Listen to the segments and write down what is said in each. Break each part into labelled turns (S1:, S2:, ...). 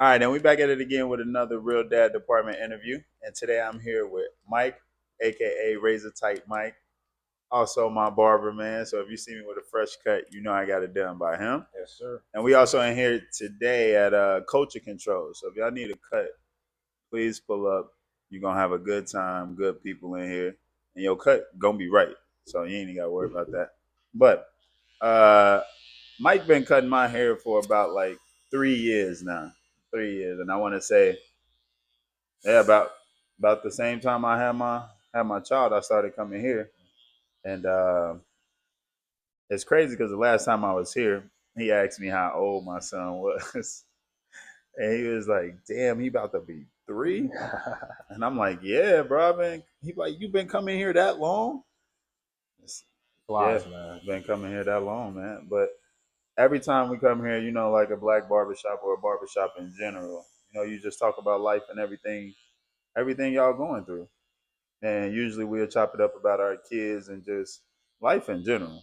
S1: All right, and we back at it again with another Real Dad Department interview. And today I'm here with Mike, aka Razor Tight Mike, also my barber man. So if you see me with a fresh cut, you know I got it done by him.
S2: Yes, sir.
S1: And we also in here today at Culture Control. So if y'all need a cut, please pull up. You're gonna have a good time, good people in here, and your cut gonna be right. So you ain't even gotta worry about that. But uh Mike been cutting my hair for about like 3 years now. 3 years. And I wanna say, yeah, about the same time I had my child, I started coming here. And it's crazy because the last time I was here, he asked me how old my son was. And he was like, damn, he about to be three? And I'm like, yeah, bro, man. He like, you been coming here that long? Yeah,
S2: Flies, man.
S1: been coming here that long, man. But every time we come here, like a black barbershop or a barbershop in general, you just talk about life and everything y'all going through. And usually we'll chop it up about our kids and just life in general.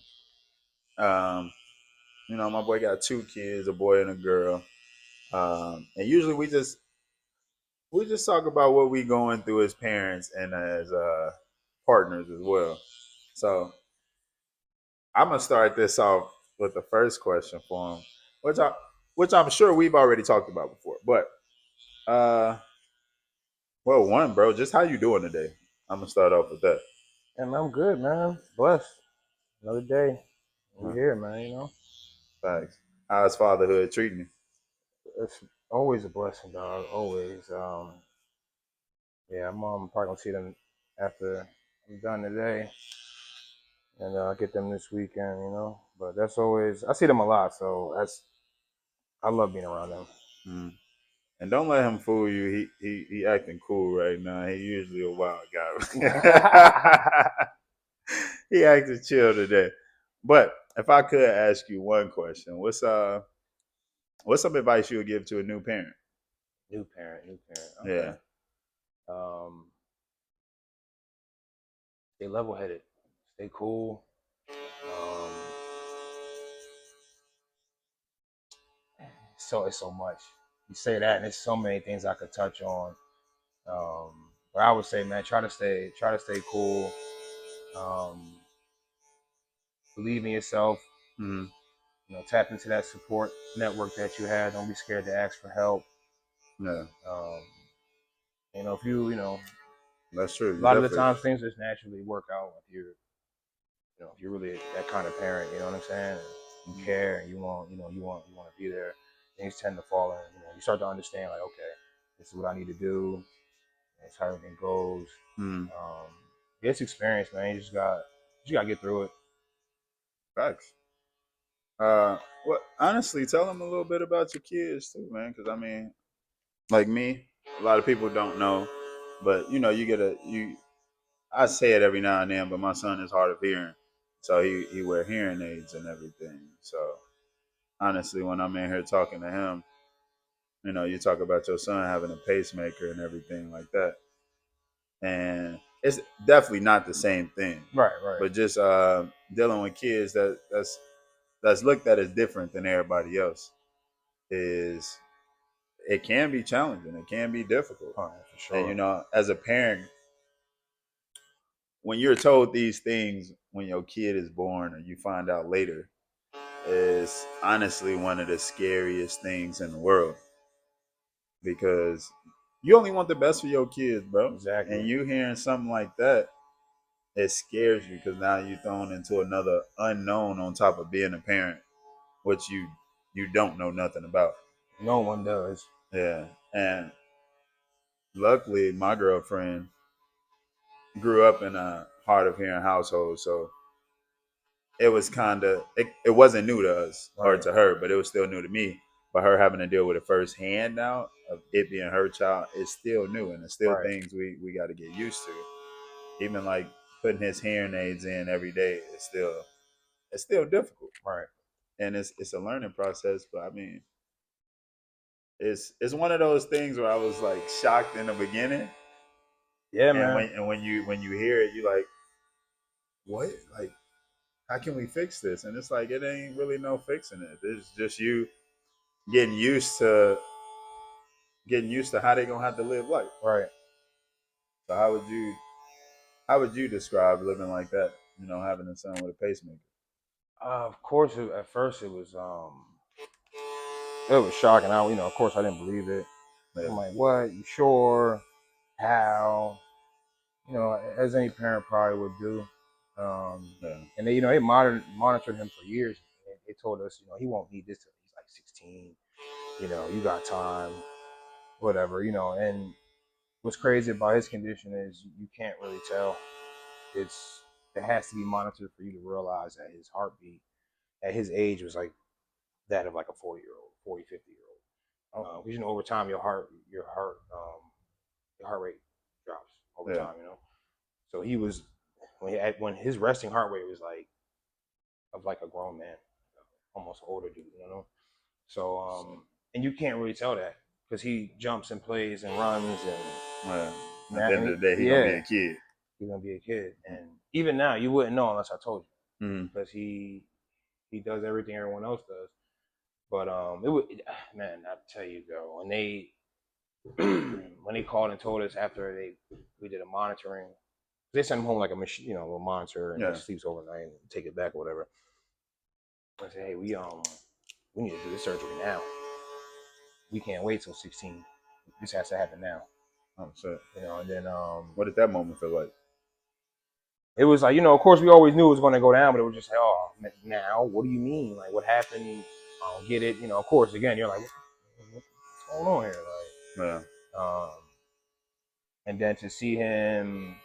S1: Um, my boy got two kids, a boy and a girl. And usually we just talk about what we going through as parents and as partners as well. So I'm gonna start this off with the first question for him, which I which I'm sure we've already talked about before. But uh, well, one, bro, just how you doing today? I'm gonna start off with that.
S2: And I'm good, man. Blessed. Another day. We
S1: Huh,
S2: here, man,
S1: thanks. How's fatherhood treating you?
S2: It's always a blessing, dog. Always. Yeah, I'm probably gonna see them after I'm done today. And I'll get them this weekend. But that's always I see them a lot, so I love being around them.
S1: Mm. And don't let him fool you. He acting cool right now. He usually a wild guy. He acting chill today. But if I could ask you one question, what's some advice you would give to a new parent?
S2: New parent. Okay.
S1: Yeah.
S2: Um, Stay level headed. Stay cool. Um, it's so much. You say that, and there's so many things I could touch on. But I would say, man, try to stay cool. Um, Believe in yourself.
S1: Hmm.
S2: Tap into that support network that you had. Don't be scared to ask for help.
S1: Yeah,
S2: Um, if you
S1: that's true.
S2: a
S1: You
S2: lot of the
S1: definitely.
S2: times things just naturally work out if you're really that kind of parent. You know what I'm saying? And you
S1: Mhm.
S2: care and you want to be there. Things tend to fall in. You start to understand like, okay, this is what I need to do. That's how everything goes.
S1: Mm.
S2: Um, it's experience, man. You just got to get through it.
S1: Facts. Well, honestly, tell them a little bit about your kids too, man. Because I mean, like me, a lot of people don't know, but you get a you. I say it every now and then, but my son is hard of hearing, so he wear hearing aids and everything. So honestly, when I'm in here talking to him, you talk about your son having a pacemaker and everything like that, and it's definitely not the same thing.
S2: Right, right.
S1: But just dealing with kids that's looked at as different than everybody else is it can be challenging. It can be difficult,
S2: All right, for
S1: and
S2: sure.
S1: as a parent, when you're told these things when your kid is born, or you find out later, is honestly one of the scariest things in the world because you only want the best for your kids, bro. And
S2: Exactly.
S1: you hearing something like that, it scares you because now you're thrown into another unknown on top of being a parent, which you don't know nothing about.
S2: No one does.
S1: Yeah, and luckily, my girlfriend grew up in a hard of hearing household, so it was it wasn't new to us or
S2: Right.
S1: to her, but it was still new to me. But her having to deal with it firsthand now of it being her child is still new, and it's still
S2: Right.
S1: things we got to get used to. Even like putting his hearing aids in every day is still difficult,
S2: Right.
S1: and it's a learning process. But I mean, it's one of those things where I was like shocked in the beginning,
S2: Yeah,
S1: and
S2: man.
S1: when you hear it, you like, what? Like, how can we fix this? And it's like it ain't really no fixing it. It's just you getting used to getting used to how they gonna have to live life.
S2: Right.
S1: So how would you describe living like that? You know, having a son with a pacemaker.
S2: Of course, at first it was shocking. Of course, I didn't believe it.
S1: Yeah.
S2: I'm like, what? You sure? How? As any parent probably would do.
S1: Yeah.
S2: And they monitored him for years. And they told us, he won't need this till he's like 16. You got time, whatever. And what's crazy about his condition is you can't really tell. It has to be monitored for you to realize that his heartbeat at his age was like that of like a 40-year-old, 40, 50-year-old. Because over time your heart rate drops over
S1: Yeah.
S2: time. So he was when his resting heart rate was like of like a grown man, almost older dude. So and you can't really tell that because he jumps and plays and runs
S1: Yeah.
S2: and
S1: At the end of the day, he gonna be a kid.
S2: he's gonna be a kid. And even now, you wouldn't know unless I told you
S1: Mm-hmm.
S2: because he does everything everyone else does. But it would, man, I tell you, girl, when they when they called and told us after we did a monitoring, they sent him home like a machine, a monitor, and
S1: Yeah.
S2: he sleeps overnight and take it back or whatever. I said, hey, we need to do this surgery now. We can't wait till 16. This has to happen now.
S1: Oh shit.
S2: And then
S1: What did that moment feel like?
S2: it was like, of course we always knew it was going to go down, but it was just like, oh, now, what do you mean? Like, what happened? I don't get it. Of course, again, you're like, what's going on here?
S1: Yeah.
S2: Um, and then to see him,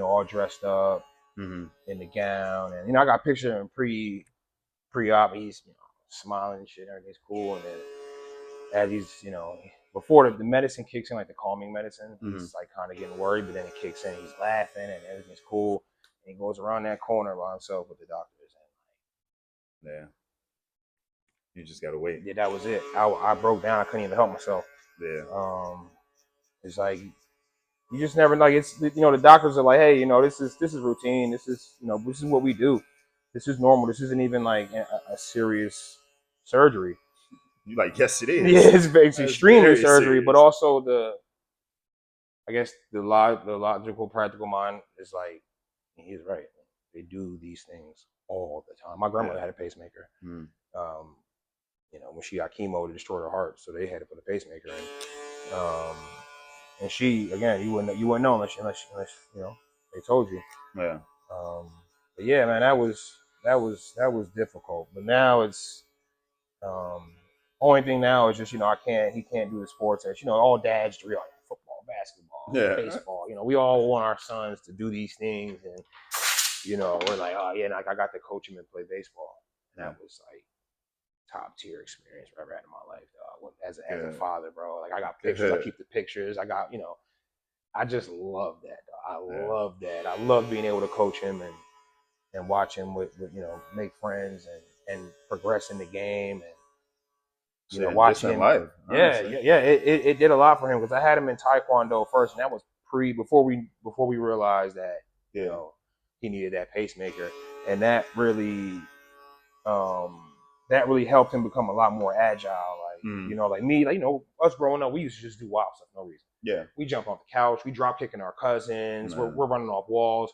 S2: all dressed up
S1: Mm-hmm.
S2: in the gown, and I got a picture of him pre-op. He's smiling and shit. Everything's cool, and then as he's before the medicine kicks in, like the calming medicine, he's like kind of getting worried, but then it kicks in. He's laughing, and everything's cool. And he goes around that corner by himself with the doctors, and
S1: Yeah. You just gotta wait.
S2: yeah, that was it. I broke down. I couldn't even help myself.
S1: Yeah.
S2: It's like you just never know. It's the doctors are like, hey, this is routine. This is this is what we do. This is normal. This isn't even like a serious surgery.
S1: You like, yes, it is.
S2: Yeah, it's extremely surgery,
S1: serious.
S2: but also I guess the logical, practical mind is like, he's right. They do these things all the time. My grandmother had a pacemaker.
S1: Mm.
S2: When she got chemo to destroy her heart, so they had to put a pacemaker in. And she, again, you wouldn't know unless they told you.
S1: Yeah.
S2: But yeah, man, that was difficult. But now it's only thing now is just he can't do the sports that all dads do, like football, basketball, baseball. We all want our sons to do these things, and we're like, oh yeah, I got to coach him and play baseball, and that was like top tier experience I've ever had in my life, dog. As a father, bro. Like I got pictures, I keep the pictures. I got I just love that. Dog. I love that. I love being able to coach him and watch him with make friends and progress in the game and watch him.
S1: Life,
S2: yeah. It did a lot for him because I had him in Taekwondo first, and that was before we realized that he needed that pacemaker, and that really helped him become a lot more agile. Like like me, like us growing up, we used to just do wild stuff for no reason.
S1: Yeah,
S2: we jump off the couch, we drop kicking our cousins, we're running off walls,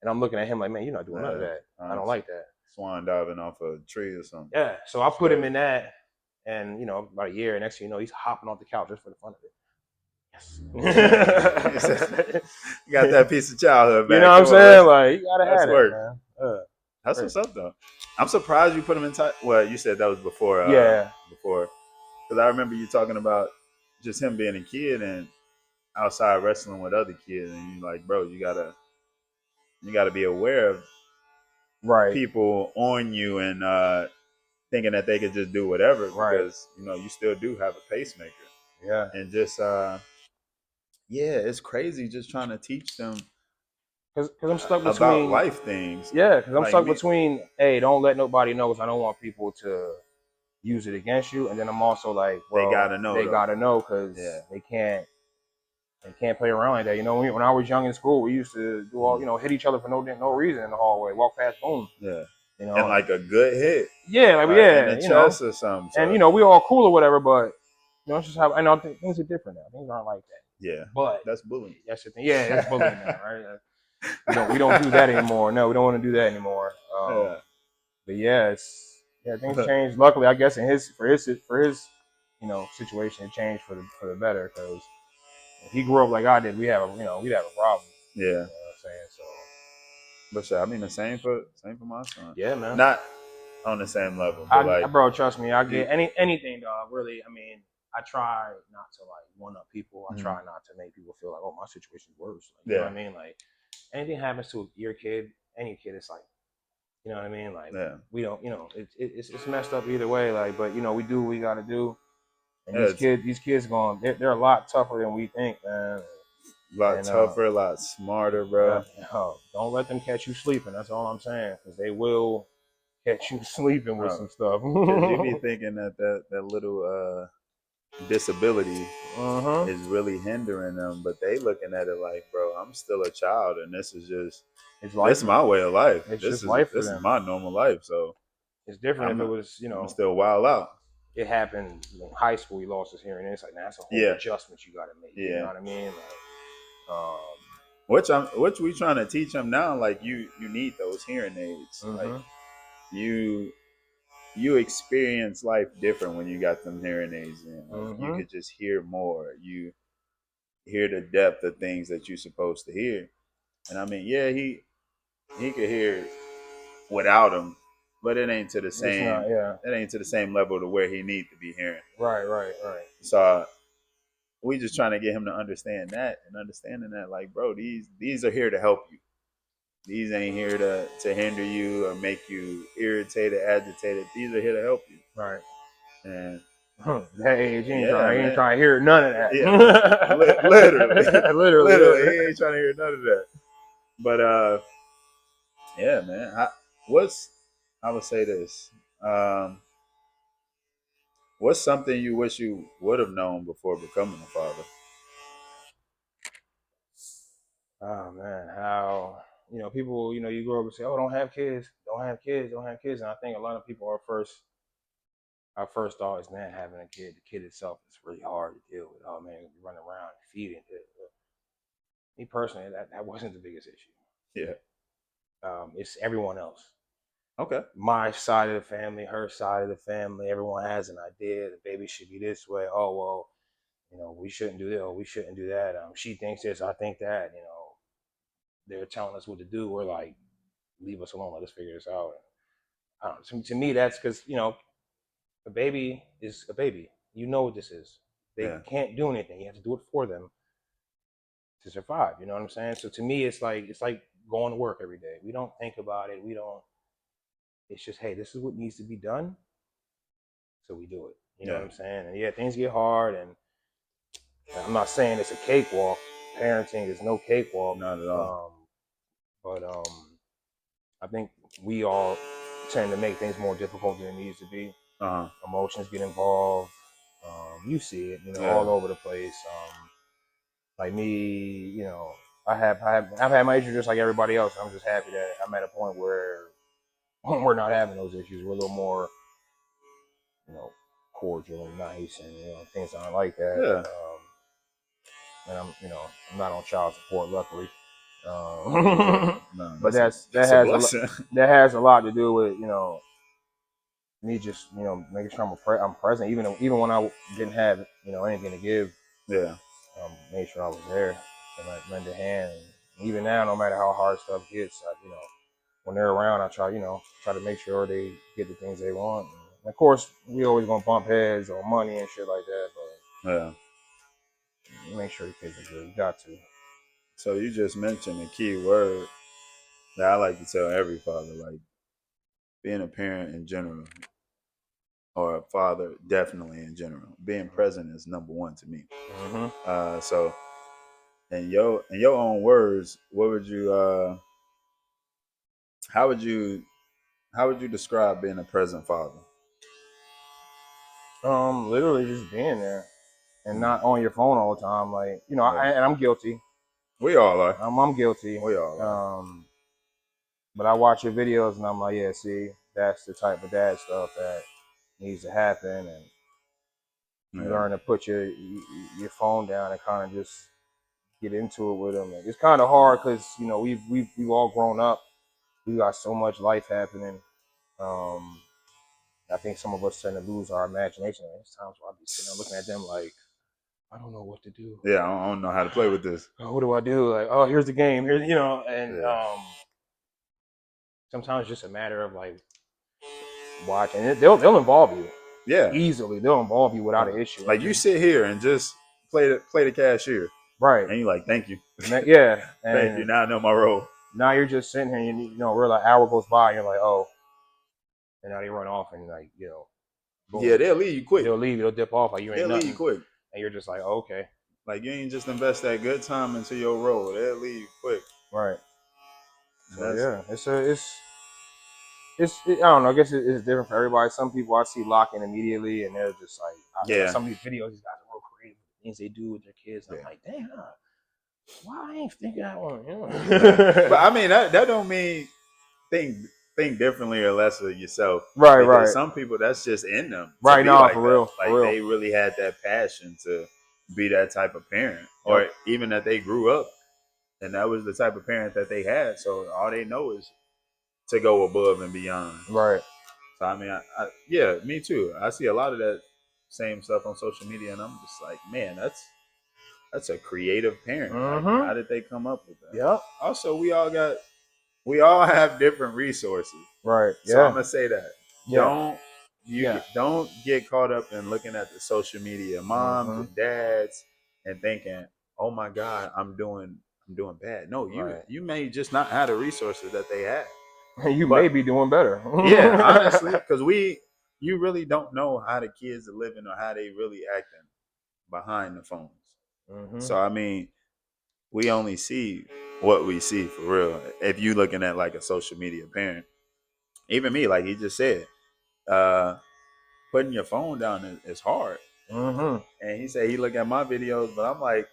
S2: and I'm looking at him like, man, you're not doing none of that. I don't like that.
S1: Swan diving off a tree or something.
S2: Yeah, so I put him in that, and about a year, next thing you know, he's hopping off the couch just for the fun of it.
S1: Yes. You got that piece of childhood back.
S2: You know what I'm saying? Like, you gotta have it, man.
S1: That's what's up, though. I'm surprised you put him in touch. Well, you said that was before. Before, because I remember you talking about just him being a kid and outside wrestling with other kids, and you're like, bro, you gotta be aware of people on you and thinking that they could just do whatever because you still do have a pacemaker.
S2: Yeah,
S1: and just it's crazy just trying to teach them.
S2: Because I'm stuck between
S1: about life things.
S2: Yeah, because I'm stuck between, hey, don't let nobody know because I don't want people to use it against you, and then I'm also like, well, they gotta know because they can't play around like that. When I was young in school, we used to do all hit each other for no reason in the hallway, walk past, boom.
S1: Yeah. And like a good hit.
S2: Yeah,
S1: in the chest or something.
S2: So. And we all cool or whatever, but know, it's just how I know things are different now. Things aren't like that.
S1: Yeah,
S2: But
S1: that's bullying.
S2: that's the thing. Yeah, that's bullying now, right? We don't do that anymore. No, we don't want to do that anymore.
S1: Yeah.
S2: But yeah, things changed. Luckily, I guess in his situation, it changed for the better because if he grew up like I did, we'd have a problem.
S1: Yeah.
S2: You know what I'm saying? So
S1: But sure, I mean the same for my son.
S2: yeah, man.
S1: Not on the same level, but like
S2: Bro, trust me, I
S1: he,
S2: get anything, dog. Really, I mean, I try not to like one up people. I try
S1: mhm.
S2: not to make people feel like, oh, my situation's worse. Like, you know
S1: Yeah,
S2: what I mean? Like, anything happens to your kid, any kid, it's like, you know what I mean? Like,
S1: yeah,
S2: we don't, it's messed up either way. Like, but we do what we got to do. And
S1: yeah. It's
S2: these kids they're a lot tougher than we think, man.
S1: a lot
S2: And
S1: tougher, a lot smarter,
S2: yeah,
S1: bro.
S2: don't let them catch you sleeping. That's all I'm saying, because they will catch you sleeping with some stuff.
S1: Because you be thinking that little disability
S2: Uh-huh.
S1: is really hindering them, but they looking at it like, bro, I'm still a child, and this is just
S2: It's
S1: this
S2: life
S1: is
S2: for
S1: my
S2: them.
S1: way of life.
S2: It's
S1: This
S2: just
S1: is
S2: life for
S1: this is
S2: them.
S1: my normal life. So
S2: It's different if
S1: I'm
S2: it
S1: I'm
S2: was,
S1: gonna still wild out.
S2: it happened in high school. He lost his hearing. It's like, nah, that's a whole
S1: Yeah,
S2: adjustment you got to make. You know
S1: yeah.
S2: what I mean? Like,
S1: Which we trying to teach them now. Like you need those hearing aids. Like
S2: mm-hmm,
S1: you you experience life different when you got them hearing aids in. Like you
S2: mm-hmm.
S1: could just hear more. You hear the depth of things that you're supposed to hear. And I mean, yeah, he could hear without them, but
S2: It's not, yeah.
S1: it ain't to the same level to where he need to be hearing.
S2: Right.
S1: So we just trying to get him to understand that and understanding that like, bro, these are here to help you. These ain't here to hinder you or make you irritated, agitated. These are here to help you.
S2: Right.
S1: And
S2: That age,
S1: yeah,
S2: he ain't
S1: man.
S2: trying to hear none of
S1: Yeah, literally,
S2: that. Literally,
S1: literally,
S2: yeah.
S1: he ain't trying to hear none of that. But yeah, man. What's I would say this. Um, what's something you wish you would have known before becoming a father?
S2: Oh man, how people, you grow up and say, "Oh, don't have kids, don't have kids, don't have kids," and I think a lot of people our first thought is, man, having a kid. The kid itself is really hard to deal with. Oh man, you run around and feeding. Me personally, that wasn't the biggest issue.
S1: Yeah.
S2: It's everyone else.
S1: Okay.
S2: My side of the family, her side of the family. Everyone has an idea. The baby should be this way. Oh well, we shouldn't do this. Oh, we shouldn't do that. She thinks this. I think that. They're telling us what to do. We're like, leave us alone. Let us figure this out. I don't know. To me, that's because a baby is a baby. You know what this is. They
S1: Yeah.
S2: can't do anything. You have to do it for them to survive. You know what I'm saying? So to me, it's like going to work every day. We don't think about it. We don't. It's just, hey, this is what needs to be done, so we do it. You know what
S1: Yeah.
S2: I'm saying? And yeah, things get hard, and I'm not saying it's a cakewalk. Parenting is no cakewalk.
S1: Not at all.
S2: But I think we all tend to make things more difficult than it needs to be.
S1: Uh huh.
S2: Emotions get involved. You see it,
S1: Yeah.
S2: all over the place. Like me, I've had my issues just like everybody else. I'm just happy that I'm at a point where we're not having those issues. We're a little more, you know, cordial and nice, and things aren't like that.
S1: Yeah.
S2: And I'm not on child support, luckily.
S1: Yeah.
S2: Um,
S1: No,
S2: but
S1: that's a blessing.
S2: that has a lot to do with me just making sure I'm present, even when I didn't have anything to give.
S1: Yeah.
S2: Made sure I was there and like lend a hand. And even now, no matter how hard stuff gets, when they're around, I try to make sure they get the things they want. And of course, we always gonna bump heads on money and shit like that,
S1: Yeah.
S2: but make sure the kids are good. You got to.
S1: So you just mentioned a key word that I like to tell every father, like being a parent in general, or a father definitely in general. Being present is number one to me.
S2: Mm-hmm.
S1: So in your own words, what would you how would you how would you describe being a present father?
S2: Literally just being there and
S1: Mm,
S2: not on your phone all the time. Like
S1: yeah.
S2: and I'm guilty.
S1: We all are.
S2: I'm guilty.
S1: We all are.
S2: But I watch your videos and I'm like, yeah, see, that's the type of dad stuff that needs to happen. And You
S1: Yeah.
S2: learn to put your phone down and kind of just get into it with them. And it's kind of hard because we've all grown up. We got so much life happening. Um, I think some of us tend to lose our imagination. There's times where I'll be sitting there looking at them like, I don't know what to do.
S1: Yeah, I don't know how to play with this.
S2: Oh, what do I do? Like, oh, here's the game. Here's and
S1: Yeah.
S2: sometimes it's just a matter of like watching. They'll involve you
S1: Yeah.
S2: easily. They'll involve you without an issue.
S1: Like you sit here and just play the cashier,
S2: Right.
S1: and you like, thank you,
S2: Yeah,
S1: thank you.
S2: and
S1: Now I know my role.
S2: now you're just sitting here, and we're like hour goes by, and you're like, oh, and now they run off, and like,
S1: Yeah,
S2: boom,
S1: they'll leave you quick.
S2: they'll leave, they'll dip off, like you ain't
S1: They'll leave you
S2: nothing,
S1: quick.
S2: and you're just like, oh, okay,
S1: Like you ain't just invest that good time into your role. They'll leave you quick.
S2: right.
S1: And
S2: So
S1: that's
S2: yeah, I don't know. I guess it's different for everybody. Some people I see lock in immediately, and they're just like,
S1: yeah,
S2: some of these videos, these guys are real creative with things they do with their kids. And
S1: yeah.
S2: I'm like, damn, why I ain't thinking that one?
S1: But I mean that don't mean think think differently or less of yourself.
S2: Right,
S1: Because
S2: right,
S1: some people that's just in them to
S2: right.
S1: be
S2: No,
S1: like
S2: for
S1: that.
S2: real, for
S1: Like
S2: real.
S1: they really had that passion to be that type of parent.
S2: Yep.
S1: Or even that they grew up and that was the type of parent that they had. So all they know is to go above and beyond.
S2: Right.
S1: So I mean, yeah, me too. I see a lot of that same stuff on social media, and I'm just like, man, that's a creative parent. Like,
S2: Mm-hmm.
S1: how did they come up with that?
S2: Yep.
S1: Also, we all have different resources.
S2: Right.
S1: So I'm
S2: Yeah.
S1: gonna say that
S2: Yeah. Yeah.
S1: don't get caught up in looking at the social media moms
S2: Mm-hmm.
S1: and dads and thinking, oh my God, I'm doing bad. No,
S2: Right.
S1: you may just not have the resources that they have.
S2: You may
S1: But
S2: be doing better.
S1: yeah, honestly, because you really don't know how the kids are living or how they really acting behind the phones.
S2: Mm-hmm.
S1: So I mean, we only see what we see for real. If you looking at like a social media parent, even me, like he just said, uh, putting your phone down is hard.
S2: Mm-hmm.
S1: And he said he look at my videos, but I'm like,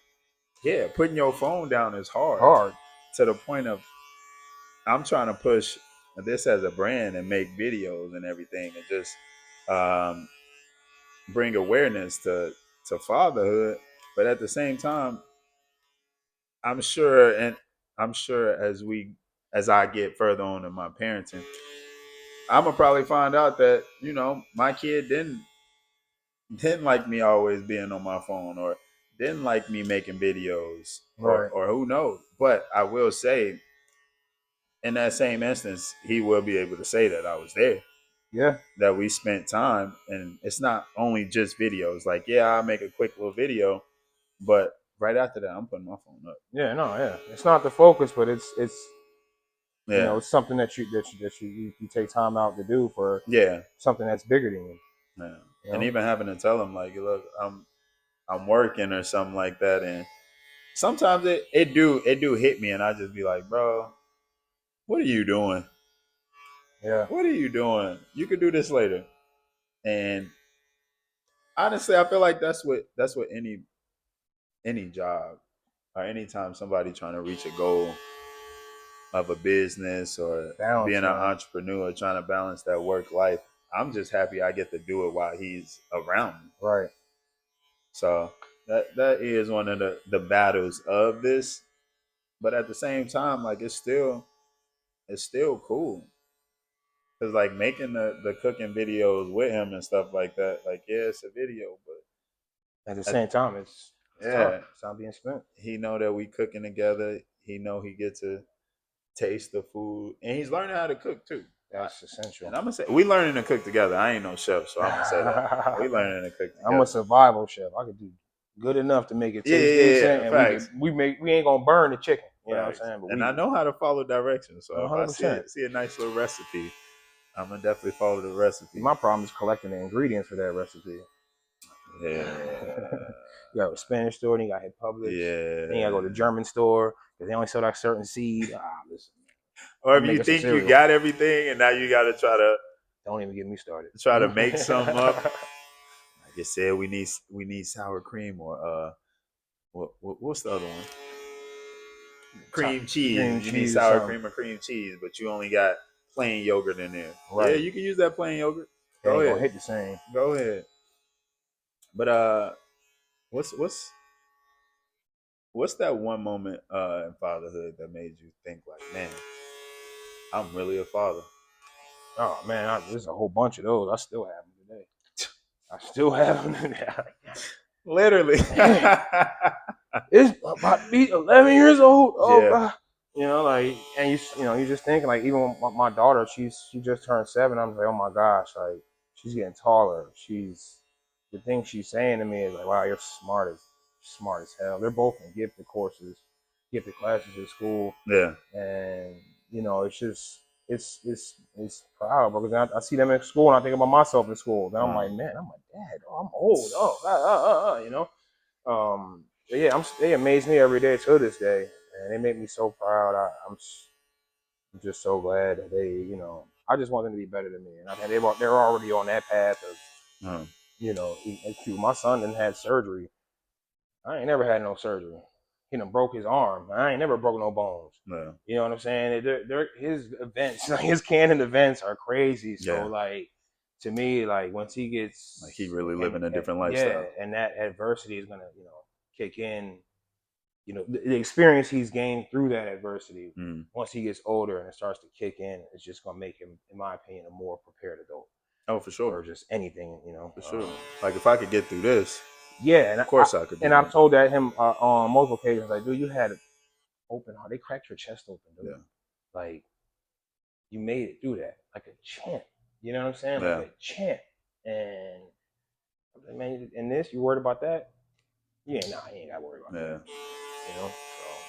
S1: yeah, putting your phone down is hard
S2: Hard.
S1: to the point of I'm trying to push this as a brand and make videos and everything and just um, bring awareness to fatherhood. But at the same time, I'm sure, and I'm sure as I get further on in my parenting, I'm gonna probably find out that my kid didn't like me always being on my phone or didn't like me making videos or
S2: Right.
S1: or who knows. But I will say, in that same instance, he will be able to say that I was there,
S2: Yeah.
S1: that we spent time, and it's not only just videos. Like, yeah, I'll make a quick little video, but right after that, I'm putting my phone up.
S2: Yeah. No. Yeah. It's not the focus, but it's
S1: Yeah,
S2: it's something that you take time out to do for
S1: yeah,
S2: something that's bigger than you.
S1: yeah.
S2: You
S1: And
S2: know.
S1: even having to tell him like, look, I'm working or something like that, and sometimes it do hit me, and I just be like, bro, what are you doing?
S2: Yeah.
S1: What are you doing? You could do this later. And honestly, I feel like that's what any job or anytime somebody trying to reach a goal of a business or being
S2: Balance,
S1: an
S2: man.
S1: entrepreneur trying to balance that work life. I'm just happy I get to do it while he's around me.
S2: Right.
S1: So that is one of the battles of this. But at the same time, like it's still cool. Cause like making the cooking videos with him and stuff like that, like yeah, it's a video,
S2: At the
S1: but
S2: same time, it's time.
S1: yeah,
S2: It's time being spent.
S1: he know that we cooking together. He know he get to taste the food, and he's learning how to cook too.
S2: That's essential.
S1: And I'm gonna say we learning to cook together. I ain't no chef, so I'm gonna say that we learning to cook
S2: I'm a
S1: together.
S2: survival chef. I could do good enough to make it
S1: Yeah,
S2: taste
S1: yeah,
S2: decent,
S1: yeah.
S2: and
S1: Facts,
S2: we ain't gonna burn the chicken. You know what I'm
S1: facts.
S2: saying? But
S1: And I know how to follow directions. So if I see
S2: 100%.
S1: it, see a nice little recipe, I'm gonna definitely follow the recipe.
S2: My problem is collecting the ingredients for that recipe.
S1: Yeah,
S2: You got a Spanish store, then you got hit Publix, then you gotta go to the
S1: yeah.
S2: German store because they only sell that certain seed. Listen,
S1: Or
S2: I'm
S1: if you
S2: making some
S1: think you
S2: cereal.
S1: got everything, and now you got to
S2: Don't even get me started.
S1: try to make something up. Like you said, we need sour cream or what's the other one? Cream
S2: Cream
S1: cheese. You need
S2: cheese or
S1: sour
S2: something.
S1: cream or cream cheese, but you only got plain yogurt in there. Yeah,
S2: Right.
S1: you can use that plain yogurt.
S2: It
S1: Go
S2: ain't gonna
S1: ahead.
S2: hit the same.
S1: Go ahead. But what's what's what's that one moment in fatherhood that made you think like, man, I'm really a father?
S2: Oh man, there's a whole bunch of those. I still have them today. I still have them today.
S1: Literally.
S2: Man, it's about to be 11 years old. Oh
S1: Yeah.
S2: god, like, and you just thinking like, even my daughter, she just turned 7. I'm like, oh my gosh, like she's getting taller. The thing she's saying to me is like, wow, you're smart as hell. They're both in gifted courses, gifted classes at school,
S1: Yeah.
S2: and it's just it's proud because I see them in school and I think about myself in school. Then I'm
S1: Uh,
S2: like, man, I'm a dad. Oh, I'm old. Oh, they amaze me every day to this day, and they make me so proud. I'm just so glad that I just want them to be better than me, and I think they're already on that path of,
S1: uh,
S2: shoot, my son didn't had surgery. I ain't never had no surgery. He done broke his arm. I ain't never broke no bones.
S1: yeah.
S2: You know what I'm saying? His events, like his canon events, are crazy. So
S1: Yeah.
S2: like, to me, like once he
S1: Like he
S2: gets
S1: really living a different
S2: yeah,
S1: lifestyle.
S2: and that adversity is gonna kick in. The experience he's gained through that adversity,
S1: Mm.
S2: once he gets older and it starts to kick in, it's just gonna make him, in my opinion, a more prepared adult
S1: Oh, for sure.
S2: for just anything.
S1: For sure. Like if I could get through this,
S2: Yeah, and
S1: of course I could do
S2: I've
S1: that.
S2: told that him on multiple occasions. Like, dude, you had open heart. They cracked your chest open, dude.
S1: Yeah.
S2: Like, you made it through that like a champ. You know what I'm saying? Like
S1: Yeah.
S2: a champ. And I'm like, man, in this, you worried about that? Yeah, nah, you ain't got to worry about that.
S1: Yeah.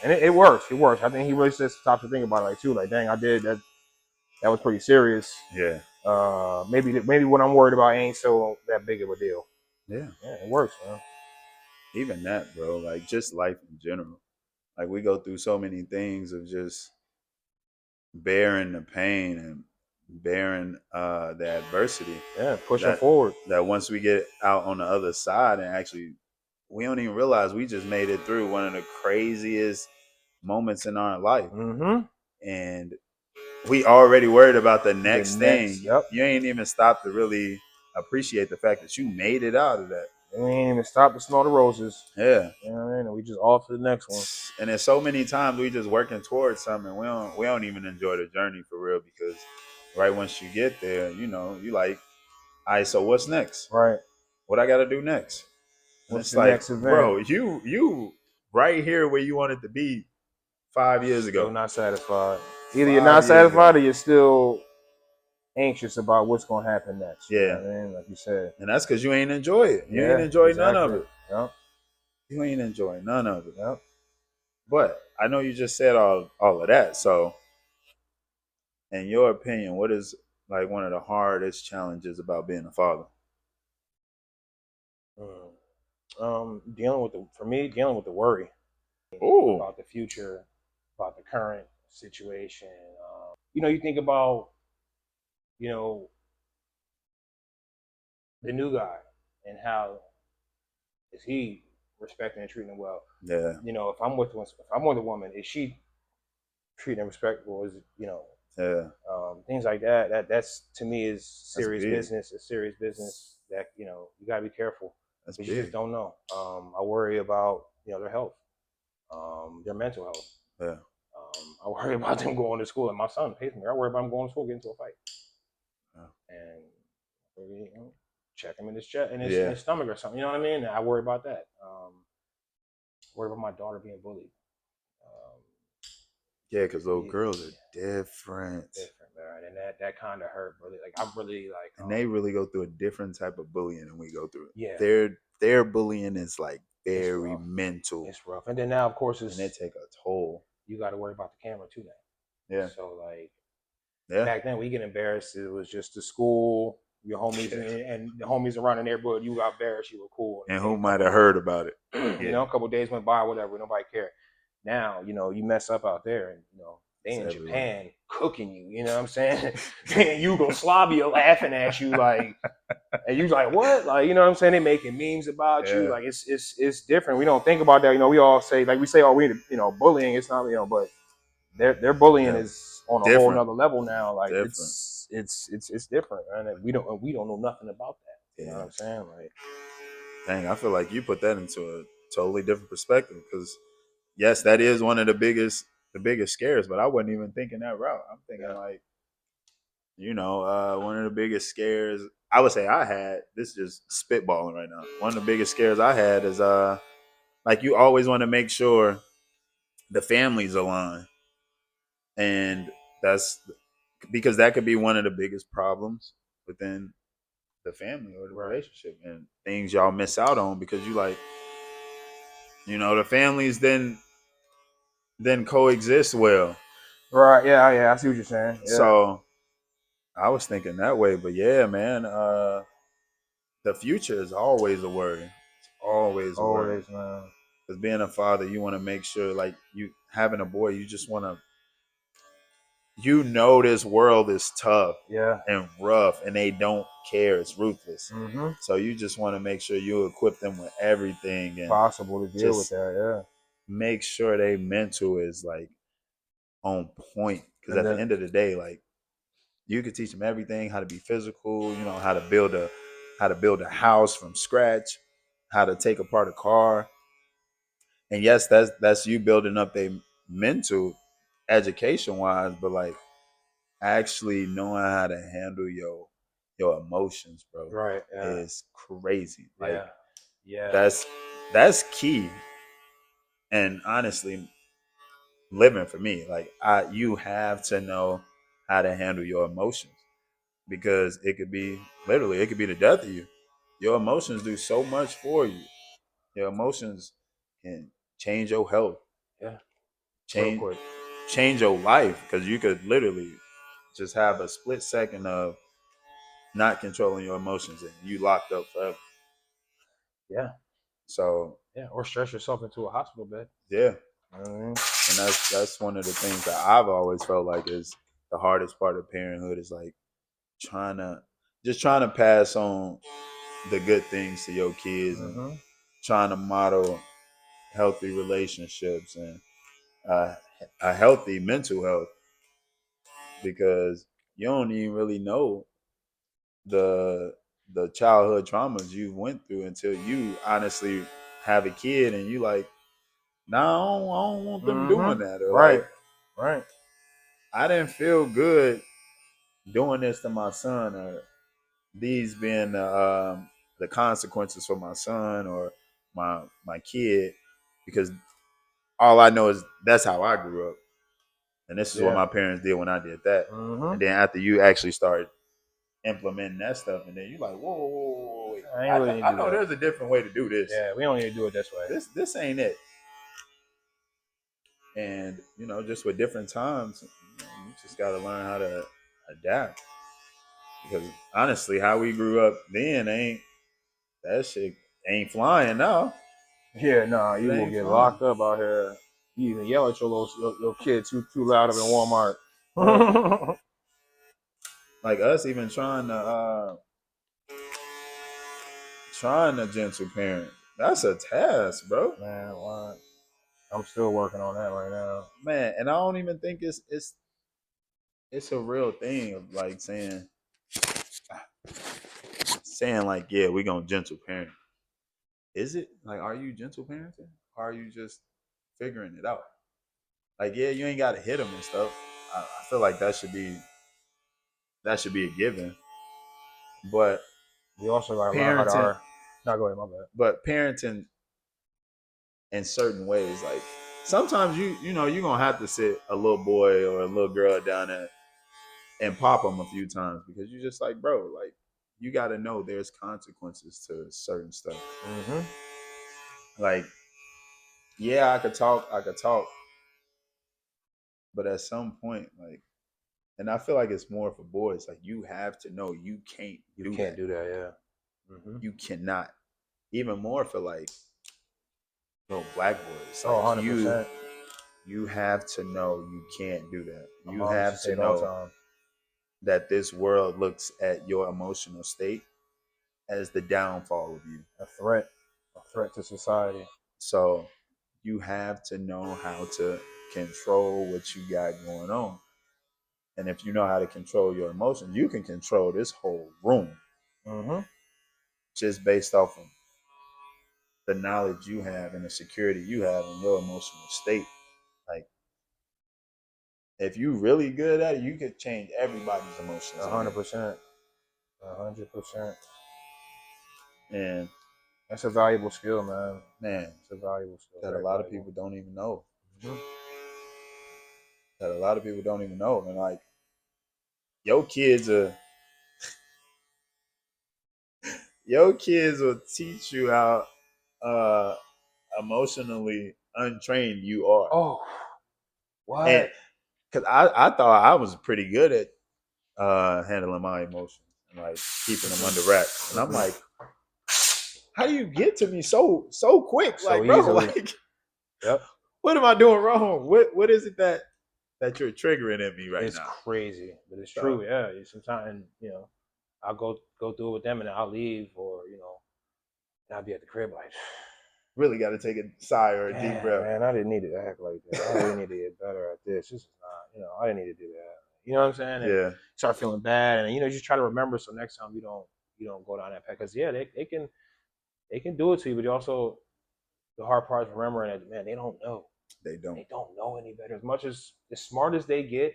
S2: And it works. It works. I think he really just stopped to think about it, like, too. Like, dang, I did that. That was pretty serious.
S1: Yeah.
S2: Maybe what I'm worried about ain't so that big of a deal.
S1: Yeah.
S2: Yeah, it works, man.
S1: Even that, bro. Like just life in general. Like we go through so many things of just bearing the pain and bearing the adversity
S2: Yeah, pushing
S1: that
S2: forward.
S1: that once we get out on the other side and actually we don't even realize we just made it through one of the craziest moments in our life.
S2: Mm-hmm.
S1: And we already worried about the
S2: The
S1: next
S2: next,
S1: thing.
S2: yep.
S1: You ain't even stopped to really appreciate the fact that you made it out of that.
S2: And we ain't even stopped to smell the roses.
S1: Yeah.
S2: You know what I mean? And we just off to the next one.
S1: And there's so many times we just working towards something. We don't even enjoy the journey for real because right once you get there, you like, all right, so what's next?
S2: Right.
S1: What I gotta do next? And
S2: What's
S1: it's
S2: the
S1: like,
S2: next event?
S1: bro, you right here where you wanted to be 5 years
S2: Still
S1: ago.
S2: not satisfied. Either you're not
S1: 5 years ago.
S2: satisfied or you're still anxious about what's going to happen next. You know
S1: Yeah.
S2: what I mean? Like you said.
S1: And that's because you ain't enjoy it. You ain't
S2: Yeah,
S1: enjoy none of
S2: exactly.
S1: it.
S2: Yep.
S1: You ain't enjoy none of it.
S2: Yep.
S1: But I know you just said all of that. So in your opinion, what is like one of the hardest challenges about being a father?
S2: For me, dealing with the worry
S1: Oh,
S2: about the future, about the current situation. You think about, you know, the new guy and how is he respecting and treating him well.
S1: yeah,
S2: If I'm with a woman, is she treating him respectful? Is
S1: yeah,
S2: things like that. That's, to me, is
S1: that's
S2: serious
S1: big.
S2: business. It's serious business that you got to be careful
S1: That's
S2: because you just
S1: big.
S2: don't know. I worry about their health, their mental health.
S1: Yeah,
S2: I worry about them going to school, and my son pays me. I worry about him going to school, getting into a fight,
S1: yeah,
S2: and check him in his chest, in
S1: yeah,
S2: his stomach or something. You know what I mean? I worry about that. Worry about my daughter being bullied. Um,
S1: yeah. Because little
S2: yeah,
S1: girls are different,
S2: different, man, and that kind of hurt. Really, like I'm really like,
S1: and they really go through a different type of bullying than we go through.
S2: yeah,
S1: Their bullying is like
S2: it's
S1: very
S2: rough.
S1: mental,
S2: It's rough. And then now, of course,
S1: and they
S2: it's
S1: take a toll.
S2: you got to worry about the camera too now.
S1: Yeah,
S2: So like
S1: yeah,
S2: back then, we get embarrassed. It was just the school, your homies,
S1: yeah.
S2: and the homies around the neighborhood. You got embarrassed. You were cool.
S1: And
S2: And
S1: who
S2: then
S1: might have heard about it?
S2: a
S1: Yeah,
S2: couple days went by, whatever. Nobody cared. Now, you mess up out there, and they
S1: it's
S2: in
S1: everywhere.
S2: Japan cooking you. You know what I'm saying? And Yugoslavia laughing at you like. And you like, what? Like, you know what I'm saying? They making memes about you.
S1: Yeah,
S2: Like, it's different. We don't think about that. We all say, like we say, oh, bullying. It's not, but their bullying
S1: yeah.
S2: is on a whole
S1: Different,
S2: nother level now. Like,
S1: different.
S2: it's different, man. And we don't know nothing about that. You know what
S1: Yeah.
S2: I'm saying? Like,
S1: Dang, I feel like you put that into a totally different perspective because yes, that is one of the biggest scares, but I wasn't even thinking that route. I'm thinking
S2: Yeah.
S1: like, one of the biggest scares I would say I had, this is just spitballing right now. One of the biggest scares I had is like you always want to make sure the families align. And that's because that could be one of the biggest problems within the family or the
S2: Right.
S1: relationship and things y'all miss out on because you like, the families then coexist well.
S2: Right. Yeah. Yeah. I see what you're saying. Yeah.
S1: So I was thinking that way, but yeah, man, the future is always a worry. It's always a worry.
S2: Always, man.
S1: Because being a father, you want to make sure, like you having a boy, you just want to, this world is tough
S2: Yeah.
S1: and rough, and they don't care. It's ruthless.
S2: Mm-hmm.
S1: So you just want to make sure you equip them with everything and
S2: Possible to deal with
S1: just
S2: that.
S1: make sure they mental is like on point. Because
S2: Yeah. And
S1: at the
S2: then
S1: end of the day, like you could teach them everything, how to be physical, how to build a house from scratch, how to take apart a car. And yes, that's you building up their mental education wise, but like actually knowing how to handle your emotions, bro,
S2: right. Yeah.
S1: is crazy. Like
S2: Yeah. Yeah.
S1: that's key. And honestly, living for me, like you have to know how to handle your emotions because it could be the death of you. Your emotions do so much for you. Your emotions can change your health,
S2: Yeah. Real
S1: change
S2: quick.
S1: change your life because you could literally just have a split second of not controlling your emotions and you locked up forever.
S2: Yeah.
S1: So
S2: Yeah. Or stress yourself into a hospital bed.
S1: yeah,
S2: You know what I mean?
S1: and that's one of the things that I've always felt like is the hardest part of parenthood is like trying to trying to pass on the good things to your kids and
S2: Mm-hmm.
S1: trying to model healthy relationships and uh, a healthy mental health because you don't even really know the childhood traumas you went through until you honestly have a kid and you like, nah, I don't want them doing
S2: Mm-hmm.
S1: that, or
S2: Right.
S1: like
S2: Right.
S1: I didn't feel good doing this to my son, or these being the consequences for my son or my kid, because all I know is that's how I grew up, and this is what
S2: Yeah.
S1: my parents did when I did that.
S2: Mm-hmm.
S1: And then after you actually start implementing that stuff, and then you're like, whoa, whoa, whoa, whoa, wait.
S2: I ain't really need
S1: I
S2: to do
S1: know
S2: that.
S1: there's a different way to do this.
S2: Yeah. We don't need to do it this way.
S1: This ain't it. And just with different times, you just got to learn how to adapt. Because honestly, how we grew up then ain't that shit ain't flying now.
S2: Yeah. Nah.
S1: It
S2: You will
S1: ain't
S2: get
S1: flying.
S2: locked up out here. You even yell at your kid too loud up in Walmart.
S1: Bro, like us even trying to gentle parent. That's a task, bro.
S2: Man, why? I'm still working on that right now.
S1: Man, and I don't even think it's a real thing of like saying like, yeah, we gonna gentle parent. Is it like, are you gentle parenting? Or are you just figuring it out? Like, yeah, you ain't gotta hit them and stuff. I feel like that should be a given. But
S2: We also gotta learn how to
S1: parenting,
S2: not go ahead, my bad.
S1: parenting in certain ways, like sometimes you're gonna have to sit a little boy or a little girl down and pop them a few times because you're just like, bro, like you got to know there's consequences to certain stuff.
S2: Mm-hmm.
S1: Like, yeah, I could talk, but at some point, like, and I feel like it's more for boys. Like, you have to know you can't
S2: You
S1: do
S2: can't
S1: that.
S2: do that, yeah. Mm-hmm.
S1: You cannot. Even more for like black boys.
S2: Oh,
S1: Like
S2: 100%.
S1: you have to know you can't do that.
S2: My
S1: You
S2: mom used to
S1: have
S2: say
S1: to
S2: it all the
S1: know
S2: time.
S1: that this world looks at your emotional state as the downfall of you.
S2: A threat to society.
S1: So you have to know how to control what you got going on. And if you know how to control your emotions, you can control this whole room
S2: Mm-hmm.
S1: just based off of the knowledge you have and the security you have in your emotional state. Like if you really good at it, you could change everybody's emotions in here.
S2: 100%. 100%.
S1: And
S2: That's a valuable skill, man.
S1: man,
S2: It's a valuable skill.
S1: that a
S2: Very
S1: lot of
S2: valuable.
S1: people don't even know.
S2: Mm-hmm.
S1: That a lot of people don't even know. And like your kids are your kids will teach you how uh emotionally untrained you are.
S2: Oh,
S1: And
S2: what?
S1: because I thought I was pretty good at handling my emotions and like keeping them under wraps. And I'm
S2: Mm-hmm.
S1: like, how do you get to me so quick?
S2: So
S1: Like, bro,
S2: easily.
S1: like
S2: Yep.
S1: what am I doing wrong? What is it that you're triggering in me right
S2: It's
S1: now?
S2: crazy, but it's
S1: So
S2: true. Yeah. Sometimes, I'll go through it with them and I'll leave, or and I'll be at the crib like,
S1: really got to take a sigh or a deep
S2: damn,
S1: breath.
S2: man, I didn't need to act like that. I really need to get better at this. This is not, I didn't need to do that. You know what I'm saying? And
S1: Yeah,
S2: start feeling bad, and just try to remember so next time you don't go down that path. Because yeah, they can do it to you, but you also the hard part is remembering that, man, they don't know.
S1: they don't.
S2: They don't know any better. As smart as they get,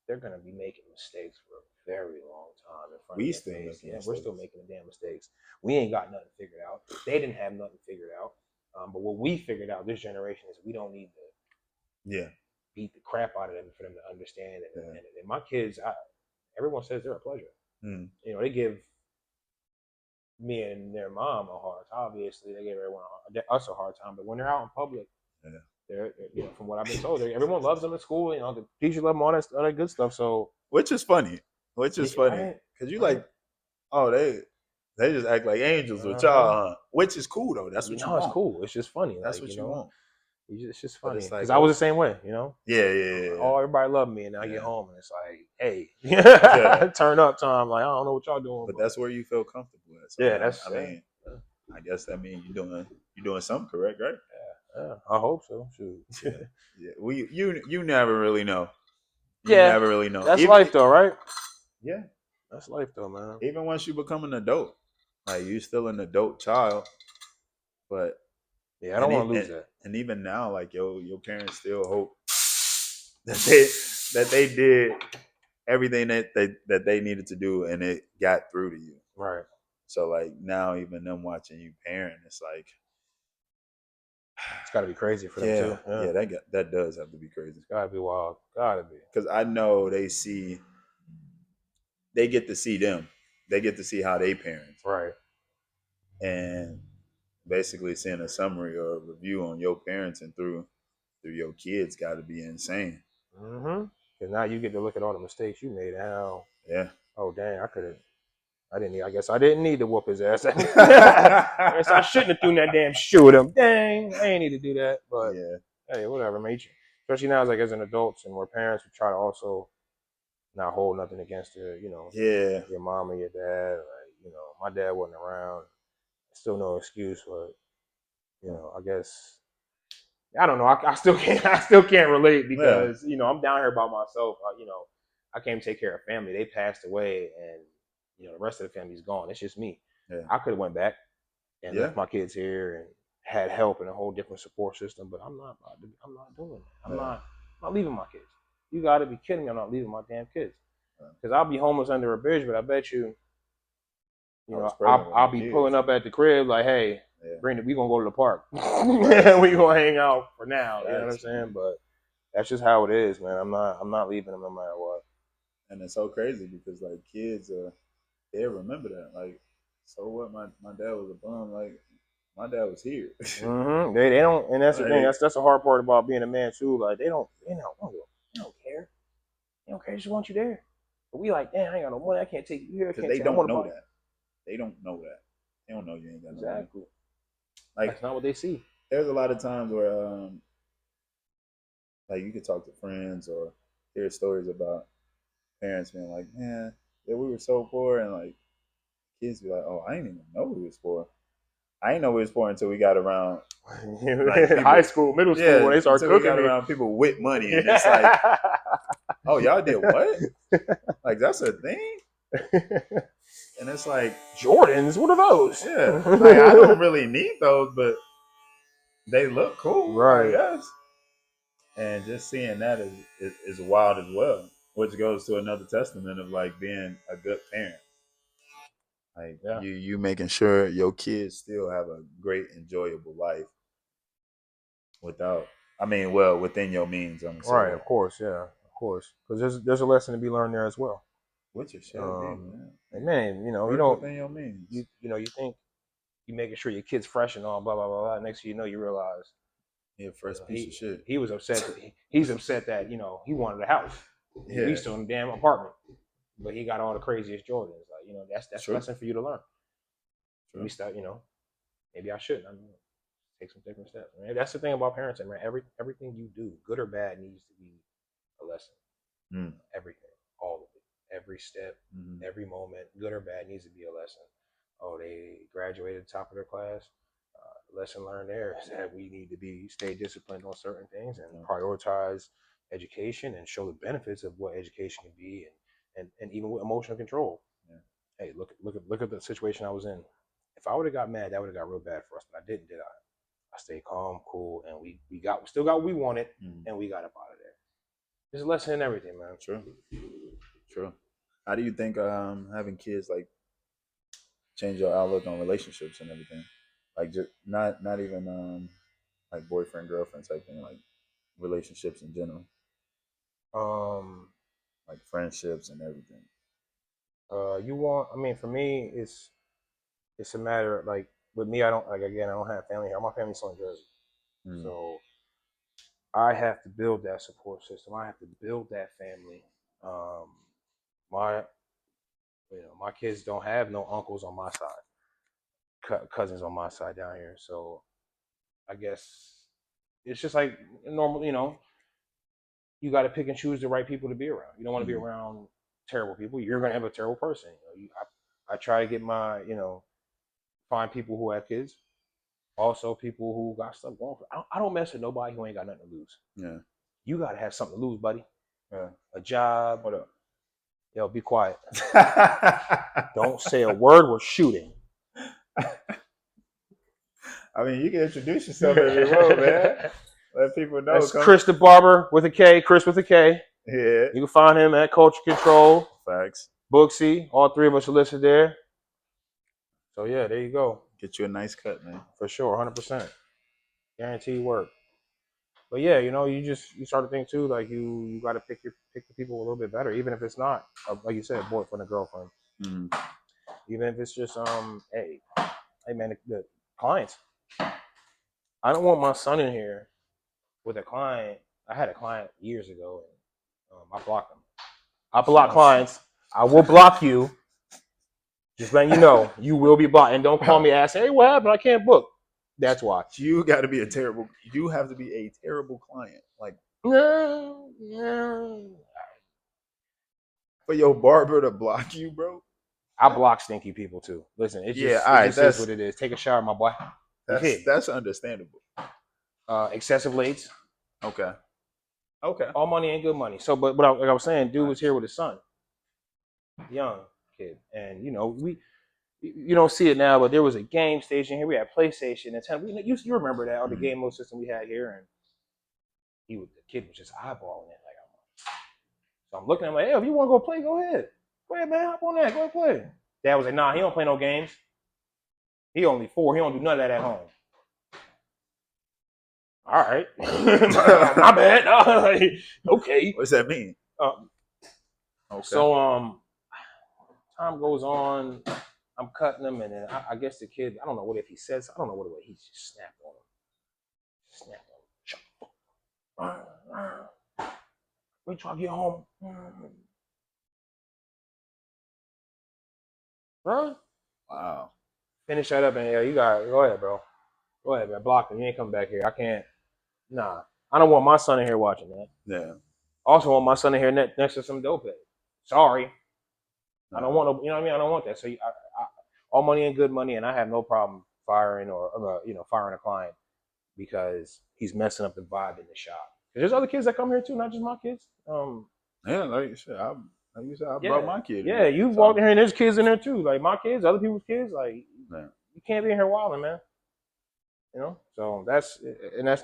S2: they're gonna be making mistakes for a very long time in front of
S1: We
S2: your
S1: still
S2: face.
S1: making
S2: Yeah, we're still
S1: mistakes.
S2: making the damn mistakes. We ain't got nothing figured out. They didn't have nothing figured out. But what we figured out this generation is we don't need to
S1: Yeah,
S2: beat the crap out of them for them to understand. And,
S1: yeah.
S2: and my kids, everyone says they're a pleasure.
S1: Mm.
S2: They give me and their mom a hard time. Obviously, they give us a hard time. But when they're out in public,
S1: Yeah.
S2: they're from what I've been told, everyone loves them at school. The teachers love them, all that good stuff. So,
S1: Which is funny. Which is funny
S2: right,
S1: because you
S2: right,
S1: like, oh, they just act like angels with
S2: uh-huh.
S1: y'all, huh? Which is cool though. That's what you
S2: It's
S1: want.
S2: cool. It's just funny,
S1: That's what you want.
S2: It's just
S1: But
S2: funny
S1: it's
S2: because
S1: like,
S2: I was
S1: oh,
S2: the same way.
S1: yeah, yeah,
S2: Oh, everybody loved me, and then I get
S1: yeah,
S2: home and it's like, hey,
S1: yeah.
S2: turn up time. Like I don't know what y'all doing,
S1: But
S2: but
S1: that's where you feel comfortable at. So
S2: yeah,
S1: I
S2: yeah,
S1: mean, I guess that means you're doing something correct, right?
S2: yeah. I hope so. Shoot.
S1: Yeah, yeah. We you never really know. You
S2: Yeah,
S1: never really know.
S2: that's
S1: Even
S2: life though, right?
S1: yeah,
S2: That's life though, man.
S1: even once you become an adult, like you still an adult child, but
S2: Yeah, I don't
S1: and
S2: want
S1: e-
S2: to lose
S1: and,
S2: that.
S1: and even now, like your parents still hope that they did everything that they needed to do and it got through to you.
S2: Right.
S1: So like now, even them watching you parent, it's like,
S2: It's got to be crazy for them
S1: yeah,
S2: too. Yeah,
S1: yeah, that does have to be crazy
S2: it's got to be wild. Got to be.
S1: because I know they get to see them, they get to see how they parent,
S2: Right.
S1: and basically seeing a summary or a review on your parenting through your kids got to be insane.
S2: Mm-hmm. Because now you get to look at all the mistakes you made and how,
S1: Yeah.
S2: oh dang, I guess I didn't need to whoop his ass. I guess I shouldn't have thrown that damn shoe at him. Dang, I ain't need to do that. But
S1: Yeah.
S2: hey, whatever, mate. Especially now, as an adults and we're parents, we try to also not hold nothing against
S1: Yeah.
S2: your mom or your dad. Like, my dad wasn't around. Still no excuse, but I guess I don't know. I still can't. I still can't relate
S1: Yeah.
S2: because I'm down here by myself. I came to take care of family. They passed away, and the rest of the family's gone. It's just me.
S1: Yeah.
S2: I could have went back and
S1: Yeah.
S2: left my kids here and had help and a whole different support system, but I'm not doing that.
S1: Yeah.
S2: I'm not leaving my kids. You got to be kidding me! I'm not leaving my damn kids
S1: Yeah.
S2: because I'll be homeless under a bridge. But I bet you,
S1: I was pregnant with
S2: I'll
S1: my
S2: be
S1: kids.
S2: pulling up at the crib like, hey,
S1: Yeah.
S2: we gonna go to the park.
S1: Right.
S2: We gonna hang out for now. You know what I'm
S1: Facts,
S2: saying?
S1: man.
S2: But that's just how it is, man. I'm not leaving them no matter what.
S1: And it's so crazy because like kids, they remember that. Like, so what? My dad was a bum. Like, my dad was here.
S2: Mm-hmm. They don't, and that's the thing.
S1: Like,
S2: That's the hard part about being a man too. Like they don't care. They don't care. They just want you there. But we like, damn, I ain't got no money. I can't take you here. I
S1: because
S2: can't
S1: they
S2: take. I
S1: don't
S2: want to
S1: know
S2: buy.
S1: that. They don't know that. They don't know you ain't got no money.
S2: Exactly.
S1: Like,
S2: That's not what they see.
S1: there's a lot of times where, like, you could talk to friends or hear stories about parents being like, man, yeah, we were so poor, and like kids be like, oh, I didn't even know we was poor. I didn't know we was poor until we got around like
S2: High
S1: people,
S2: school, middle school,
S1: yeah,
S2: when they start
S1: until we
S2: cooking
S1: got
S2: me.
S1: around people with money, and it's like, oh, y'all did what? Like that's a thing, and it's like,
S2: Jordans, what are those?
S1: yeah, like I don't really need those, but they look cool, I
S2: Right.
S1: guess. And just seeing that is wild as well, which goes to another testament of like being a good parent. Like
S2: Yeah.
S1: you making sure your kids still have a great, enjoyable life without. I mean, well, within your means. I'm gonna say
S2: Right. Of
S1: that,
S2: course. Yeah. Of course. Because there's a lesson to be learned there as well.
S1: which it should be, man.
S2: And man, you
S1: Work
S2: don't
S1: within your means.
S2: you think you making sure your kid's fresh and all blah blah blah blah. Next thing you know, you realize
S1: Yeah, first piece of shit.
S2: he was upset. He's upset that he wanted a house. We
S1: Yeah,
S2: still in a damn apartment, but he got all the craziest Jordans. Like that's a
S1: true,
S2: lesson for you to learn. We
S1: true.
S2: start maybe I shouldn't. Take some different steps. Man. That's the thing about parenting, man. Everything you do, good or bad, needs to be a lesson.
S1: Mm.
S2: Everything, all of it, every step,
S1: Mm-hmm.
S2: every moment, good or bad, needs to be a lesson. Oh, they graduated top of their class. Lesson learned there is that we need to stay disciplined on certain things and
S1: Yeah.
S2: prioritize education and show the benefits of what education can be and even with emotional control.
S1: Yeah.
S2: Hey, look at the situation I was in. If I would have got mad, that would have got real bad for us, but I didn't, did I? I stayed calm, cool, and we still got what we wanted,
S1: Mm.
S2: and we got up out of there. There's a lesson in everything, man.
S1: True, true. How do you think having kids like change your outlook on relationships and everything? Like just not even like boyfriend girlfriend type thing, like relationships in general,
S2: Um,
S1: like friendships and everything.
S2: you want? I mean, for me, it's a matter of, like with me. I don't like again. I don't have family here. My family's still in Jersey,
S1: Mm.
S2: so I have to build that support system. I have to build that family. Um, my my kids don't have no uncles on my side, cousins on my side down here. So I guess it's just like normal. You got to pick and choose the right people to be around. You don't want to be
S1: Mm.
S2: around terrible people. You're going to have a terrible person. I try to get my, find people who have kids. Also, people who got stuff going. I don't mess with nobody who ain't got nothing to lose.
S1: Yeah.
S2: You got to have something to lose, buddy.
S1: Yeah.
S2: A job.
S1: What up?
S2: Yo, be quiet. Don't say a word. We're shooting.
S1: I mean, you can introduce yourself if you want, man. Let people know.
S2: That's
S1: Come.
S2: Chris the Barber with a K. Chris with a K.
S1: Yeah.
S2: You can find him at Culture Control,
S1: Facts.
S2: Booksy. All three of us are listed there. So yeah, there you go.
S1: Get you a nice cut, man.
S2: For sure, 100%. Guaranteed work. But yeah, you start to think too, like you got to pick the people a little bit better, even if it's not like you said, boyfriend or girlfriend.
S1: Mm.
S2: Even if it's just hey man, the clients. I don't want my son in here with a client. I had a client years ago, and I blocked him. I block clients. I will block you. Just letting you know, you will be blocked, and don't call me asking, "Hey, what happened? I can't book." That's why.
S1: You got to be a terrible. You have to be a terrible client, like
S2: No, no.
S1: for your barber to block you, bro.
S2: I block stinky people too. Listen,
S1: Yeah, all
S2: it
S1: right.
S2: just is what it is. Take a shower, my boy. You hit.
S1: That's understandable.
S2: Excessive lates.
S1: Okay. Okay.
S2: All money ain't good money. So, but like I was saying, dude was
S1: Nice.
S2: here with his son, young kid, and we you don't see it now, but there was a game station here. We had PlayStation and 10. You remember that or the
S1: Mm.
S2: game mode system we had here, and the kid was just eyeballing it. Like, so I'm looking at him like, hey, if you want to go play, go ahead. Go ahead, man. Hop on that. Go ahead, play. Dad was like, nah, he don't play no games. He only 4. He don't do none of that at home. All right, my bad. Okay.
S1: What's that mean?
S2: Uh,
S1: Okay.
S2: so time goes on. I'm cutting him, and then I guess the kid. I don't know what if he says. I don't know what it was. He just snapped on him. Snapped on him. Wait till I get home, bro.
S1: Wow.
S2: Finish that up, and yeah, you got go ahead, bro. Go ahead, man. Block him. You ain't coming back here. I can't. Nah, I don't want my son in here watching that.
S1: Yeah.
S2: Also, want my son in here next to some dope head. Sorry, I don't
S1: Uh,
S2: want to. You know what I mean? I don't want that. So all money and good money, and I have no problem firing or firing a client because he's messing up the vibe in the shop. There's other kids that come here too, not just my kids.
S1: yeah, like you said, I brought
S2: Yeah,
S1: my kid in
S2: yeah.
S1: here.
S2: You walk
S1: So
S2: in here and there's kids in there too, like my kids, other people's kids. Like
S1: yeah.
S2: you can't be in here wilding, man. You know, so that's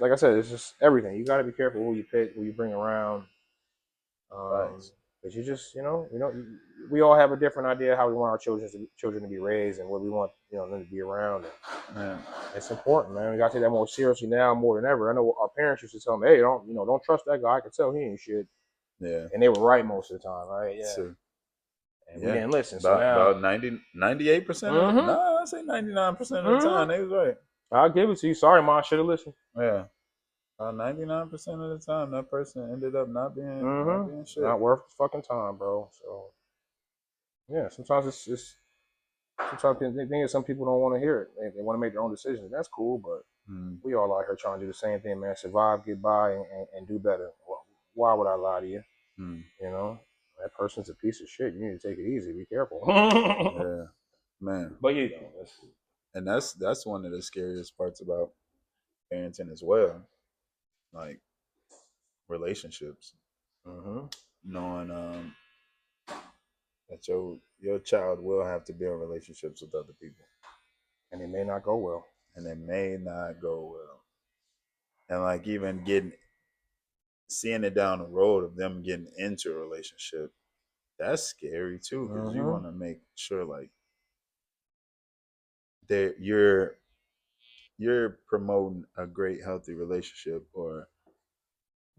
S2: like I said, it's just everything. You got to be careful who you pick, who you bring around.
S1: Facts.
S2: But you just, we all have a different idea how we want our children to be raised and what we want, them to be around.
S1: Man.
S2: It's important, man. We got to take that more seriously now more than ever. I know our parents used to tell me, "Hey, don't trust that guy. I can tell he ain't shit,"
S1: Yeah.
S2: and they were right most of the time, right? Yeah.
S1: So,
S2: And we
S1: yeah.
S2: didn't listen. So
S1: About
S2: now,
S1: 98% of the,
S2: mm-hmm,
S1: nah, I say 99% of the
S2: mm-hmm,
S1: time they was right.
S2: I'll give it to you. Sorry, Ma, I should have listened.
S1: Yeah. 99% of the time that person ended up not being
S2: Mm-hmm.
S1: shit.
S2: Not worth the fucking time, bro. So yeah, sometimes it's sometimes the thing is some people don't want to hear it. They want to make their own decisions. That's cool, but
S1: Mm.
S2: we all out here trying to do the same thing, man. Survive, get by, and do better. Well, why would I lie to you?
S1: Mm.
S2: You know, that person's a piece of shit. You need to take it easy. Be careful.
S1: Yeah. Man.
S2: But
S1: And that's one of the scariest parts about parenting as well. Like relationships.
S2: mm-hmm.
S1: Knowing that your child will have to build relationships with other people.
S2: And it may not go well.
S1: And it may not go well. And like even getting seeing it down the road of them getting into a relationship, that's scary too, because you
S2: Mm-hmm.
S1: want to make sure like that you're promoting a great healthy relationship or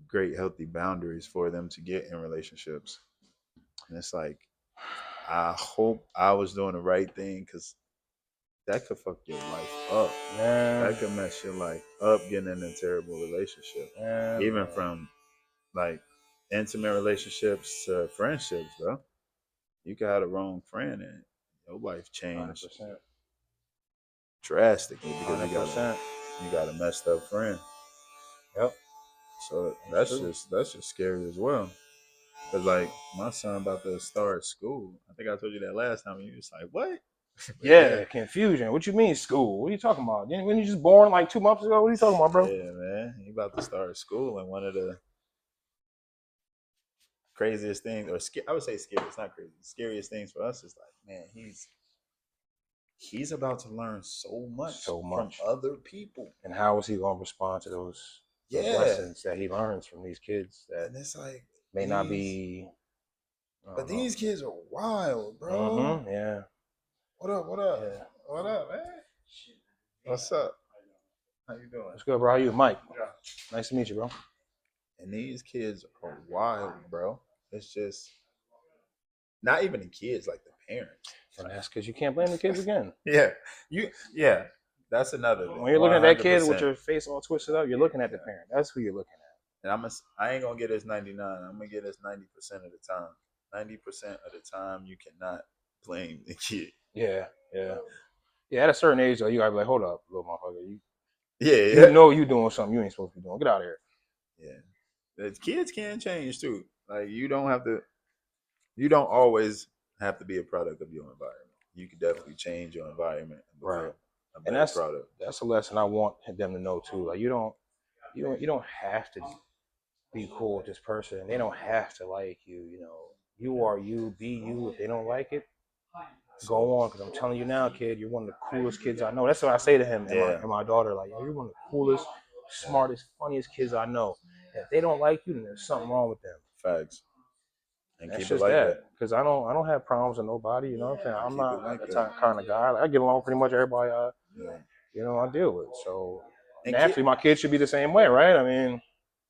S1: great healthy boundaries for them to get in relationships. And it's like I hope I was doing the right thing because that could fuck your life up.
S2: Man,
S1: That could mess your life up getting in a terrible relationship. Even
S2: man.
S1: from like intimate relationships to friendships, bro. You could have the wrong friend and your life changed
S2: 100%.
S1: drastically because
S2: 100%.
S1: you got a messed up friend.
S2: Yep.
S1: So
S2: That's true.
S1: that's just scary as well. Cause like my son about to start school. I think I told you that last time, and you was like, "What?" But yeah,
S2: Yeah, confusion. What you mean school? What are you talking about? When you just born like 2 months ago? What are you talking about, bro?
S1: yeah, man, he about to start school, and one of the craziest things, or I would say scary. It's not crazy. The scariest things for us is like, man, he's about to learn so much
S2: So
S1: from
S2: much.
S1: other people.
S2: And how is he going to respond to those
S1: Yeah,
S2: lessons that he learns from these kids that
S1: and it's like
S2: may not
S1: these,
S2: be, I
S1: but
S2: don't know.
S1: these kids are wild, bro.
S2: Mm-hmm. Yeah.
S1: What up? What up?
S2: Yeah.
S1: What up, man? What's up? How you doing?
S2: What's good, bro? How you, Mike? Nice to meet you, bro.
S1: And these kids are wild, bro. It's just not even the kids, like the parents.
S2: And that's because you can't blame the kids again.
S1: Yeah, yeah. That's another thing.
S2: When you're looking
S1: One
S2: at that
S1: hundred
S2: kid with
S1: percent.
S2: your face all twisted up, you're looking at the
S1: Yeah.
S2: parent. That's who you're looking
S1: And I ain't gonna get us 99. I'm gonna get us 90% of the time. 90% of the time, you cannot blame the kid.
S2: at. Yeah. Yeah. Yeah. At a certain age, though, you gotta be like, hold up, little motherfucker.
S1: Yeah,
S2: You
S1: yeah,
S2: know you doing something you ain't supposed to be doing. Get out of here.
S1: yeah. The kids can change too. Like you don't have to. You don't always have to be a product of your environment. You can definitely change your environment and
S2: Right.
S1: become a
S2: And
S1: better product.
S2: that's a lesson I want them to know too. Like you don't have to be cool with this person. They don't have to like you. You
S1: Yeah.
S2: are you. Be you. If they don't like it,
S1: So
S2: go on. Because I'm telling you now, kid, you're one of the coolest kids I know. That's what I say to him and my
S1: yeah,
S2: and my daughter. Like, yo, you're one of the coolest, smartest, funniest kids I know. If they don't like you, then there's something wrong with them.
S1: facts. And
S2: That's
S1: keep it
S2: just
S1: like
S2: that.
S1: that.
S2: Because I don't have problems with nobody. You know what I'm saying? I'm
S1: Keep it
S2: not
S1: like
S2: that
S1: that.
S2: kind of guy. Like, I get along with pretty much everybody.
S1: Yeah.
S2: I deal with. So
S1: And kid,
S2: naturally, my kids should be the same way, right? I mean,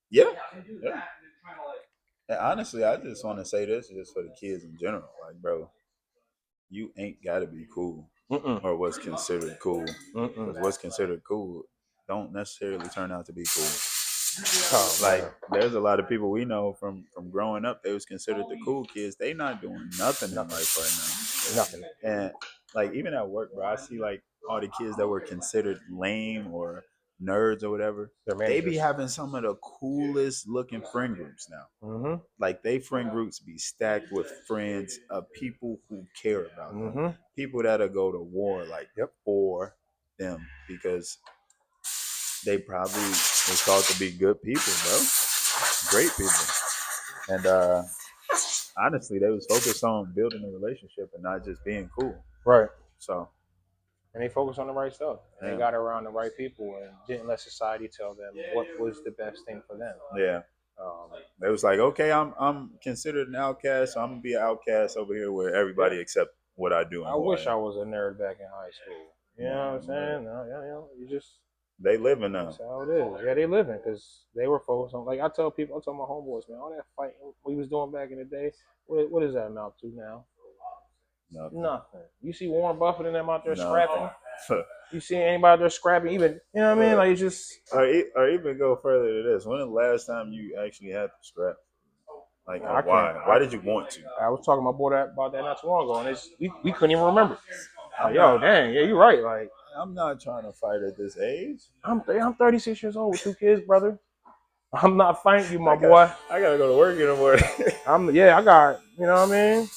S1: yeah, yeah. And honestly, I just want to say this just for the kids in general. Like, bro, you ain't got to be cool
S2: mm-mm,
S1: or what's considered cool.
S2: mm-mm.
S1: Because what's considered cool don't necessarily turn out to be cool.
S2: Oh
S1: Like,
S2: man,
S1: there's a lot of people we know from growing up. They was considered the cool kids. They not doing nothing in
S2: nothing,
S1: life right
S2: nothing.
S1: now. And like even at work, bro, I see like all the kids that were considered lame or nerds or whatever.
S2: They're
S1: They be
S2: managers.
S1: having some of the coolest looking friend groups now.
S2: Mm-hmm.
S1: Like they friend groups be stacked with friends of people who care about them,
S2: Mm-hmm.
S1: people that'll go to war like
S2: Yep.
S1: for them because they probably was thought to be good people, bro, great people, and honestly, they was focused on building a relationship and not just being cool.
S2: Right.
S1: So
S2: and they focused on the right stuff, and they
S1: Yeah.
S2: got around the right people, and didn't let society tell them what was the best thing for them.
S1: Yeah.
S2: Um,
S1: They was like, okay, I'm considered an outcast, so I'm gonna be an outcast over here where everybody accept what I do and
S2: I
S1: who I
S2: wish
S1: am.
S2: I was a nerd back in high school. You know what I'm
S1: Man, look,
S2: saying? No, you just
S1: they living
S2: that's
S1: now.
S2: how it is. Yeah, they living because they were focused on. Like I tell people, I tell my homeboys, man, all that fighting we was doing back in the day. What does that amount to now?
S1: Nothing.
S2: Nothing. You see Warren Buffett and them out there
S1: Nothing.
S2: scrapping. You see anybody out there scrapping? Even you know what I mean?
S1: Look,
S2: Like it's just.
S1: or even go further to this. When the last time you actually had to scrap? Like,
S2: Man,
S1: and
S2: I can't.
S1: why? Why did you want to?
S2: I was talking to my boy about that not too long ago, and we couldn't even remember. Like,
S1: I'm
S2: yo,
S1: not.
S2: dang, yeah, you're right. Like,
S1: I'm not trying to fight at this age.
S2: I'm 36 years old with 2 kids, brother. I'm not fighting you, my
S1: I got.
S2: boy.
S1: I gotta go to work in the morning.
S2: I got, you know what I mean?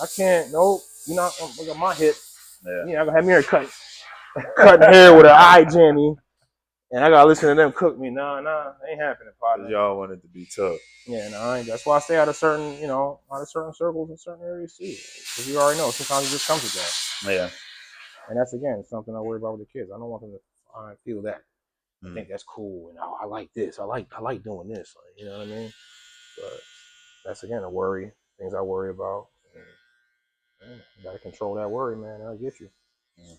S2: I can't, nope. You know, look at my hip.
S1: Yeah.
S2: You know, I gonna have me here cutting hair with an eye jammy, and I gotta listen to them cook me. Nah, ain't happening,
S1: Cause
S2: partner.
S1: y'all wanted to be tough.
S2: Yeah, no, that's why I stay out of certain, out of certain circles in certain areas too. Because you already know, sometimes it just comes with that.
S1: Yeah.
S2: And that's again something I worry about with the kids. I don't want them to feel that. I
S1: Mm.
S2: think that's cool, and I like this. I like doing this. Like, you know what I mean? But that's again a worry. Things I worry about. And, you gotta control that worry, man. I get you.
S1: Yeah.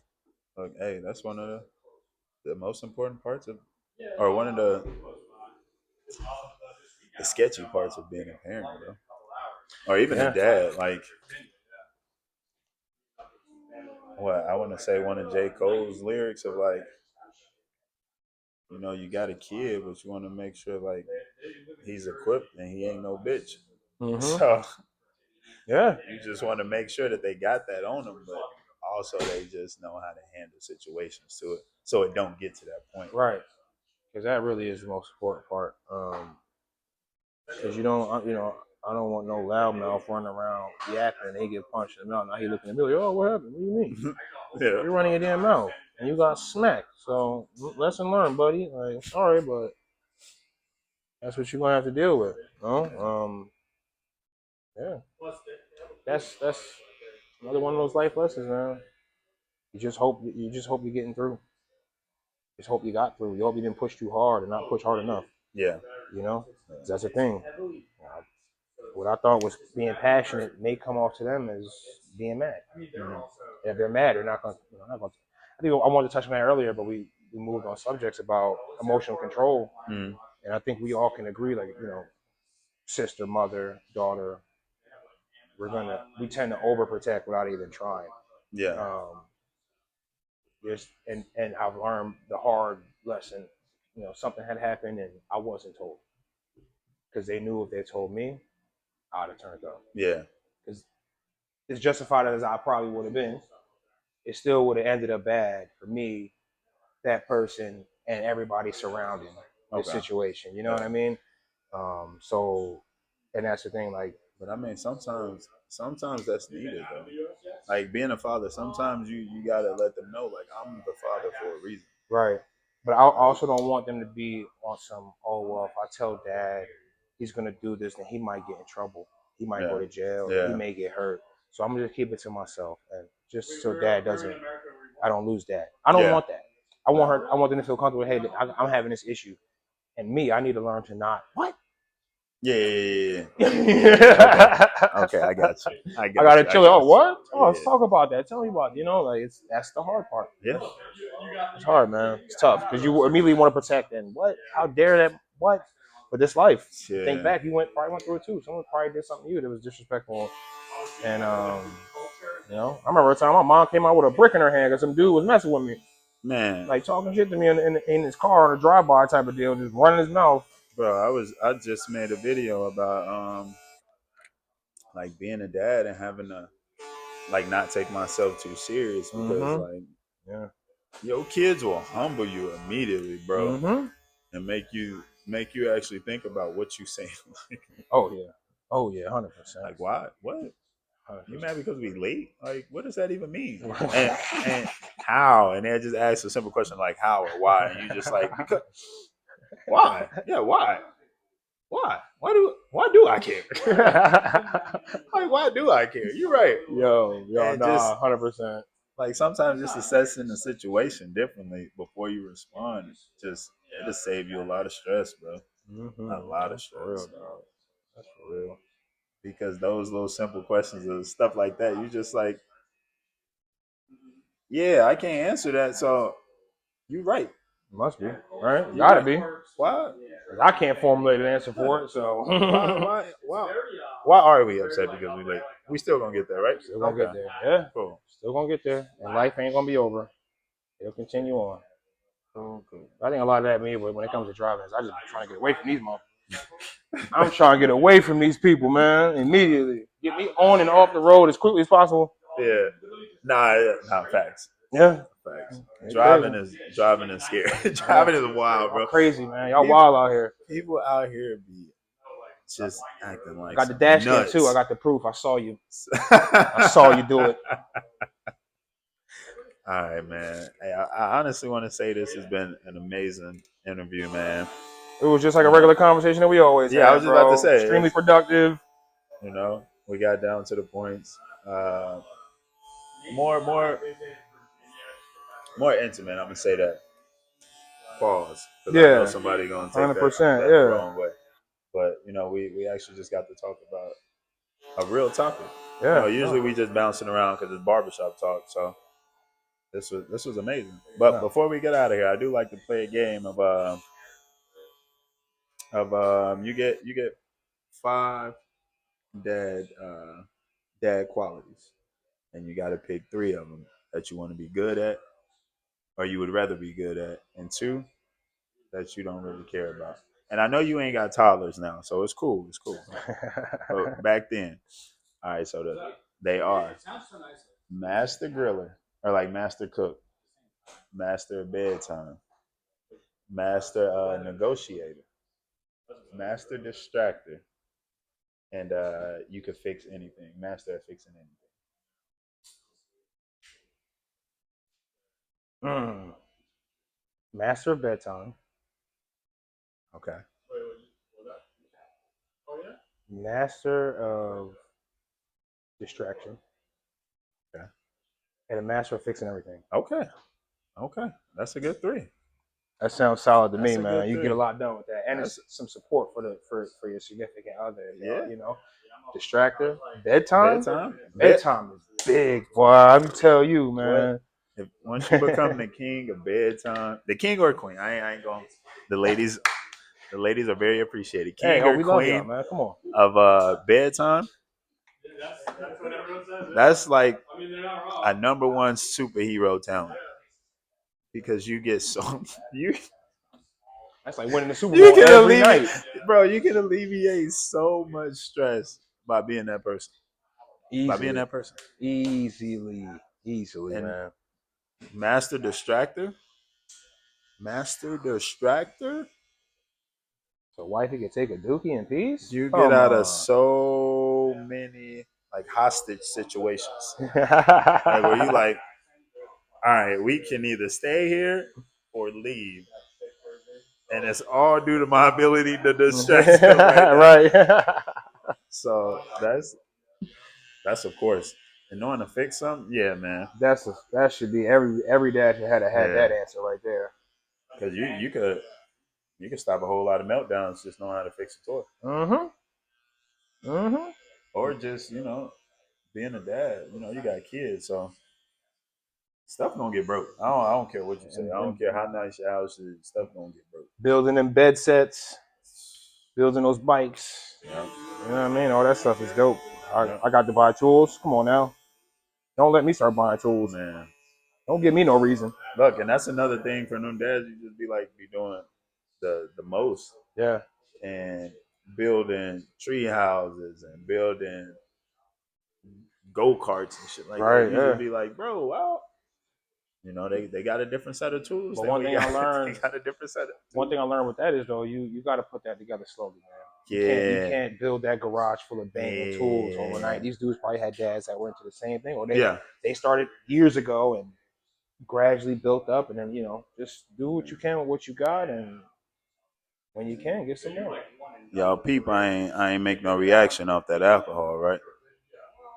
S1: Look, hey, that's one of the most important parts of, or one of the sketchy parts of being a parent, bro. Or even a
S2: Yeah.
S1: dad. Like, what I want to say, one of J. Cole's lyrics of like, you got a kid, but you want to make sure like he's equipped and he ain't no bitch.
S2: Mhm.
S1: So
S2: Yeah.
S1: you just want to make sure that they got that on them, but also they just know how to handle situations to it, so it don't get to that point.
S2: Right. Because that really is the most important part. Because you don't, I don't want no loudmouth running around yapping and they get punched in the mouth. Now he looking at me like, oh, what happened? What do you mean?
S1: Yeah,
S2: You're running your damn mouth and you got smacked. So lesson learned, buddy. Like, sorry, but that's what you're gonna have to deal with. Yeah. That's another one of those life lessons, man. You just hope you're getting through. Just hope you got through. You hope you didn't push too hard and not push hard enough.
S1: yeah,
S2: 'Cause that's the thing. What I thought was being passionate may come off to them as being mad.
S1: mm-hmm.
S2: And if they're mad, they're not going. Not going. I think I wanted to touch on that earlier, but we moved on subjects about emotional control,
S1: Mm-hmm.
S2: and I think we all can agree, like sister, mother, daughter, we tend to overprotect without even trying.
S1: Yeah,
S2: Um, and I've learned the hard lesson. Something had happened and I wasn't told because they knew if they told me, I'd have turned up.
S1: yeah,
S2: Because as justified as I probably would have been, it still would have ended up bad for me, that person, and everybody surrounding this
S1: okay,
S2: situation. You know
S1: yeah.
S2: what I mean? And that's the thing. Like,
S1: But I mean, sometimes that's needed though. Like being a father, sometimes you gotta let them know, like I'm the father for a reason.
S2: right. But I
S1: Like,
S2: also don't want them to be on some, oh, well, if I tell dad he's going to do this, then he might get in trouble. He might go
S1: yeah,
S2: to jail. He
S1: yeah,
S2: may get hurt. So I'm going to just keep it to myself. And just so dad I don't lose dad. I don't
S1: yeah.
S2: want that. I want them to feel comfortable. Hey, I'm having this issue. And me, I need to learn to not, what?
S1: Yeah, yeah, yeah, yeah. Okay,
S2: I
S1: okay, I got you. I got
S2: gotta
S1: you. I
S2: chill. Oh,
S1: got
S2: what? Oh,
S1: you.
S2: let's talk about that. Tell me about it. Like that's the hard part.
S1: Yeah,
S2: It's hard, man. It's tough because you immediately want to protect. And what? How dare that? What? But this life.
S1: yeah,
S2: Think
S1: yeah.
S2: back, you probably went through it too. Someone probably did something to you that was disrespectful. And I remember a time my mom came out with a brick in her hand because some dude was messing with me,
S1: Man,
S2: like talking shit to me in his car on a drive-by type of deal, just running his mouth.
S1: bro, I just made a video about like being a dad and having to like not take myself too serious because
S2: Mm-hmm.
S1: like
S2: Yeah.
S1: your kids will humble you immediately, bro,
S2: Mm-hmm.
S1: and make you actually think about what you say.
S2: Oh yeah. Oh yeah. 100%.
S1: Like why? What? You mad because we late? Like what does that even mean? And how? And they just ask a simple question like how or why, and you just like because why? Yeah, why? Why? Why do I care? Like why do I care? You're right.
S2: Yo,
S1: And just
S2: nah, 100%.
S1: Like sometimes just assessing the situation differently before you respond, just it'll save you a lot of stress, bro. A lot of
S2: That's for real,
S1: stress.
S2: dog. That's for real.
S1: Because those little simple questions and stuff like that, you just like, yeah, I can't answer that. So you right.
S2: Must be right.
S1: You
S2: Gotta
S1: right.
S2: be.
S1: Why?
S2: 'Cause I can't formulate an answer
S1: Yeah.
S2: for it, so
S1: Why are we upset because we late? We still gonna get there, right?
S2: still gonna
S1: Okay.
S2: get there. Yeah,
S1: Cool.
S2: still gonna get there, and life ain't gonna be over. It'll continue on.
S1: Cool. Cool.
S2: I think a lot of that me, but when it comes to driving, is I just be trying to get away from these motherfuckers. I'm trying to get away from these people, man. Immediately, get me on and off the road as quickly as possible.
S1: Yeah. Nah, facts.
S2: Yeah,
S1: Facts.
S2: it's crazy.
S1: Driving is scary.
S2: Yeah,
S1: Driving is wild,
S2: y'all
S1: bro.
S2: crazy, man. Y'all
S1: People,
S2: wild out here.
S1: people out here be just acting
S2: I
S1: like
S2: got the
S1: some
S2: dash cam too. I
S1: nuts.
S2: got the proof. I saw you. I saw you do it.
S1: All right, man. Hey, I honestly want to say this has been an amazing interview, man.
S2: It was just like a
S1: Uh,
S2: regular conversation that we always
S1: yeah, I
S2: had,
S1: was just about to
S2: bro.
S1: say,
S2: Extremely productive.
S1: we got down to the points. More, more, more intimate. I'm gonna say that. Pause, because I know
S2: Yeah,
S1: somebody gonna take that
S2: 100%.
S1: the
S2: Yeah,
S1: wrong way. But we actually just got to talk about a real topic.
S2: yeah.
S1: Usually
S2: No,
S1: we just bouncing around because it's barbershop talk. So this was amazing. But
S2: no.
S1: before we get out of here, I do like to play a game of you get five dad dad qualities, and you got to pick three of them that you want to be good at, or you would rather be good at, and two that you don't really care about. And I know you ain't got toddlers now, so it's cool. It's cool. But back then, all right. So they are master griller, or like master cook, master bedtime, master negotiator, master distractor, and you could fix anything. Master at fixing anything.
S2: Mm. Master of bedtime.
S1: Okay.
S2: Master of distraction.
S1: Okay.
S2: And a master of fixing everything.
S1: Okay. Okay. That's a good three.
S2: That sounds solid to me,
S1: That's a
S2: man.
S1: good
S2: You get a
S1: three.
S2: lot done with that, and
S1: That's
S2: it's some support for your significant other.
S1: yeah.
S2: Distractor, bedtime.
S1: Bedtime.
S2: Bedtime is big, boy. I'm tell you,
S1: What?
S2: man.
S1: If once you become the king of bedtime, the king or queen, I ain't going. The ladies, the ladies are very appreciated.
S2: Hey,
S1: King
S2: oh,
S1: or
S2: we love y'all,
S1: queen
S2: man. Come on.
S1: of bedtime. That's like a number one superhero talent because you get so you
S2: That's like winning the Super
S1: you
S2: Bowl
S1: can
S2: every
S1: alleviate,
S2: night.
S1: bro. You can alleviate so much stress by being that person. By being
S2: Easily,
S1: that person.
S2: easily, easily,
S1: And
S2: man.
S1: master distractor, master distractor.
S2: So wifey can take a dookie in peace?
S1: You get
S2: Come
S1: out of
S2: on.
S1: so many like hostage situations, like where you like, all right, we can either stay here or leave, and it's all due to my ability to distract them right now.
S2: Right.
S1: So that's of course, and knowing to fix something, yeah, man,
S2: That should be every dad should have had
S1: yeah,
S2: that answer right there.
S1: because you could stop a whole lot of meltdowns just knowing how to fix a toy,
S2: Mm-hmm. Mm-hmm.
S1: or just being a dad. You got kids, so stuff gonna get broke. I don't care what you say. I don't
S2: And
S1: care how nice your house is. Stuff gonna get broke.
S2: building them bed sets, building those bikes.
S1: Yeah,
S2: You know what I mean? All that stuff is dope.
S1: yeah,
S2: I got to buy tools. Come on now. Don't let me start buying tools.
S1: man.
S2: Don't give me no reason.
S1: Look, and that's another thing for them dads. You just be doing the most
S2: Yeah.
S1: and building tree houses and building go karts and shit like that.
S2: Right.
S1: You just
S2: Yeah.
S1: be like, bro, wow. They got a different set of tools
S2: But
S1: than
S2: one
S1: we
S2: thing I
S1: got. They
S2: learned,
S1: got a different set of
S2: one
S1: tools.
S2: thing I learned with that is though, you got to put that together slowly, man. You
S1: Yeah,
S2: can't build that garage full of banging tools
S1: yeah,
S2: overnight. These dudes probably had dads that were into the same thing, or
S1: yeah.
S2: they started years ago and gradually built up, and then just do what you can with what you got, and when you can, get some more.
S1: Y'all peep, I ain't make no reaction off that alcohol, right?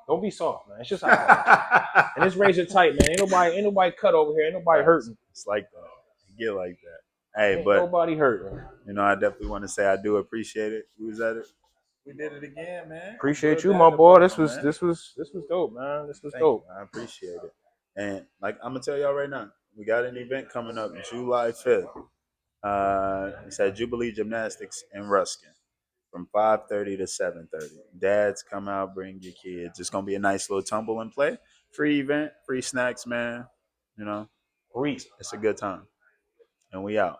S2: Don't be soft, man. It's just alcohol. And it's razor tight, man. Ain't nobody cut over here. Ain't nobody
S1: Facts.
S2: hurting.
S1: It's like that. You get like that. Hey,
S2: Ain't
S1: but
S2: nobody hurting.
S1: I definitely want to say I do appreciate it. We was at it. We did it again, man.
S2: Appreciate
S1: Good
S2: you,
S1: dad
S2: my boy. This
S1: department,
S2: was
S1: man.
S2: this was this was dope, man. This was
S1: Thank you.
S2: dope.
S1: I appreciate it. And like I'm gonna tell y'all right now, we got an event coming up July 5th. It's at Jubilee Gymnastics in Ruskin from 5:30 to 7:30. Dads, come out, bring your kids. It's gonna be a nice little tumble and play. Free event, free snacks, man. You know,
S2: Reese.
S1: it's a good time. And we out.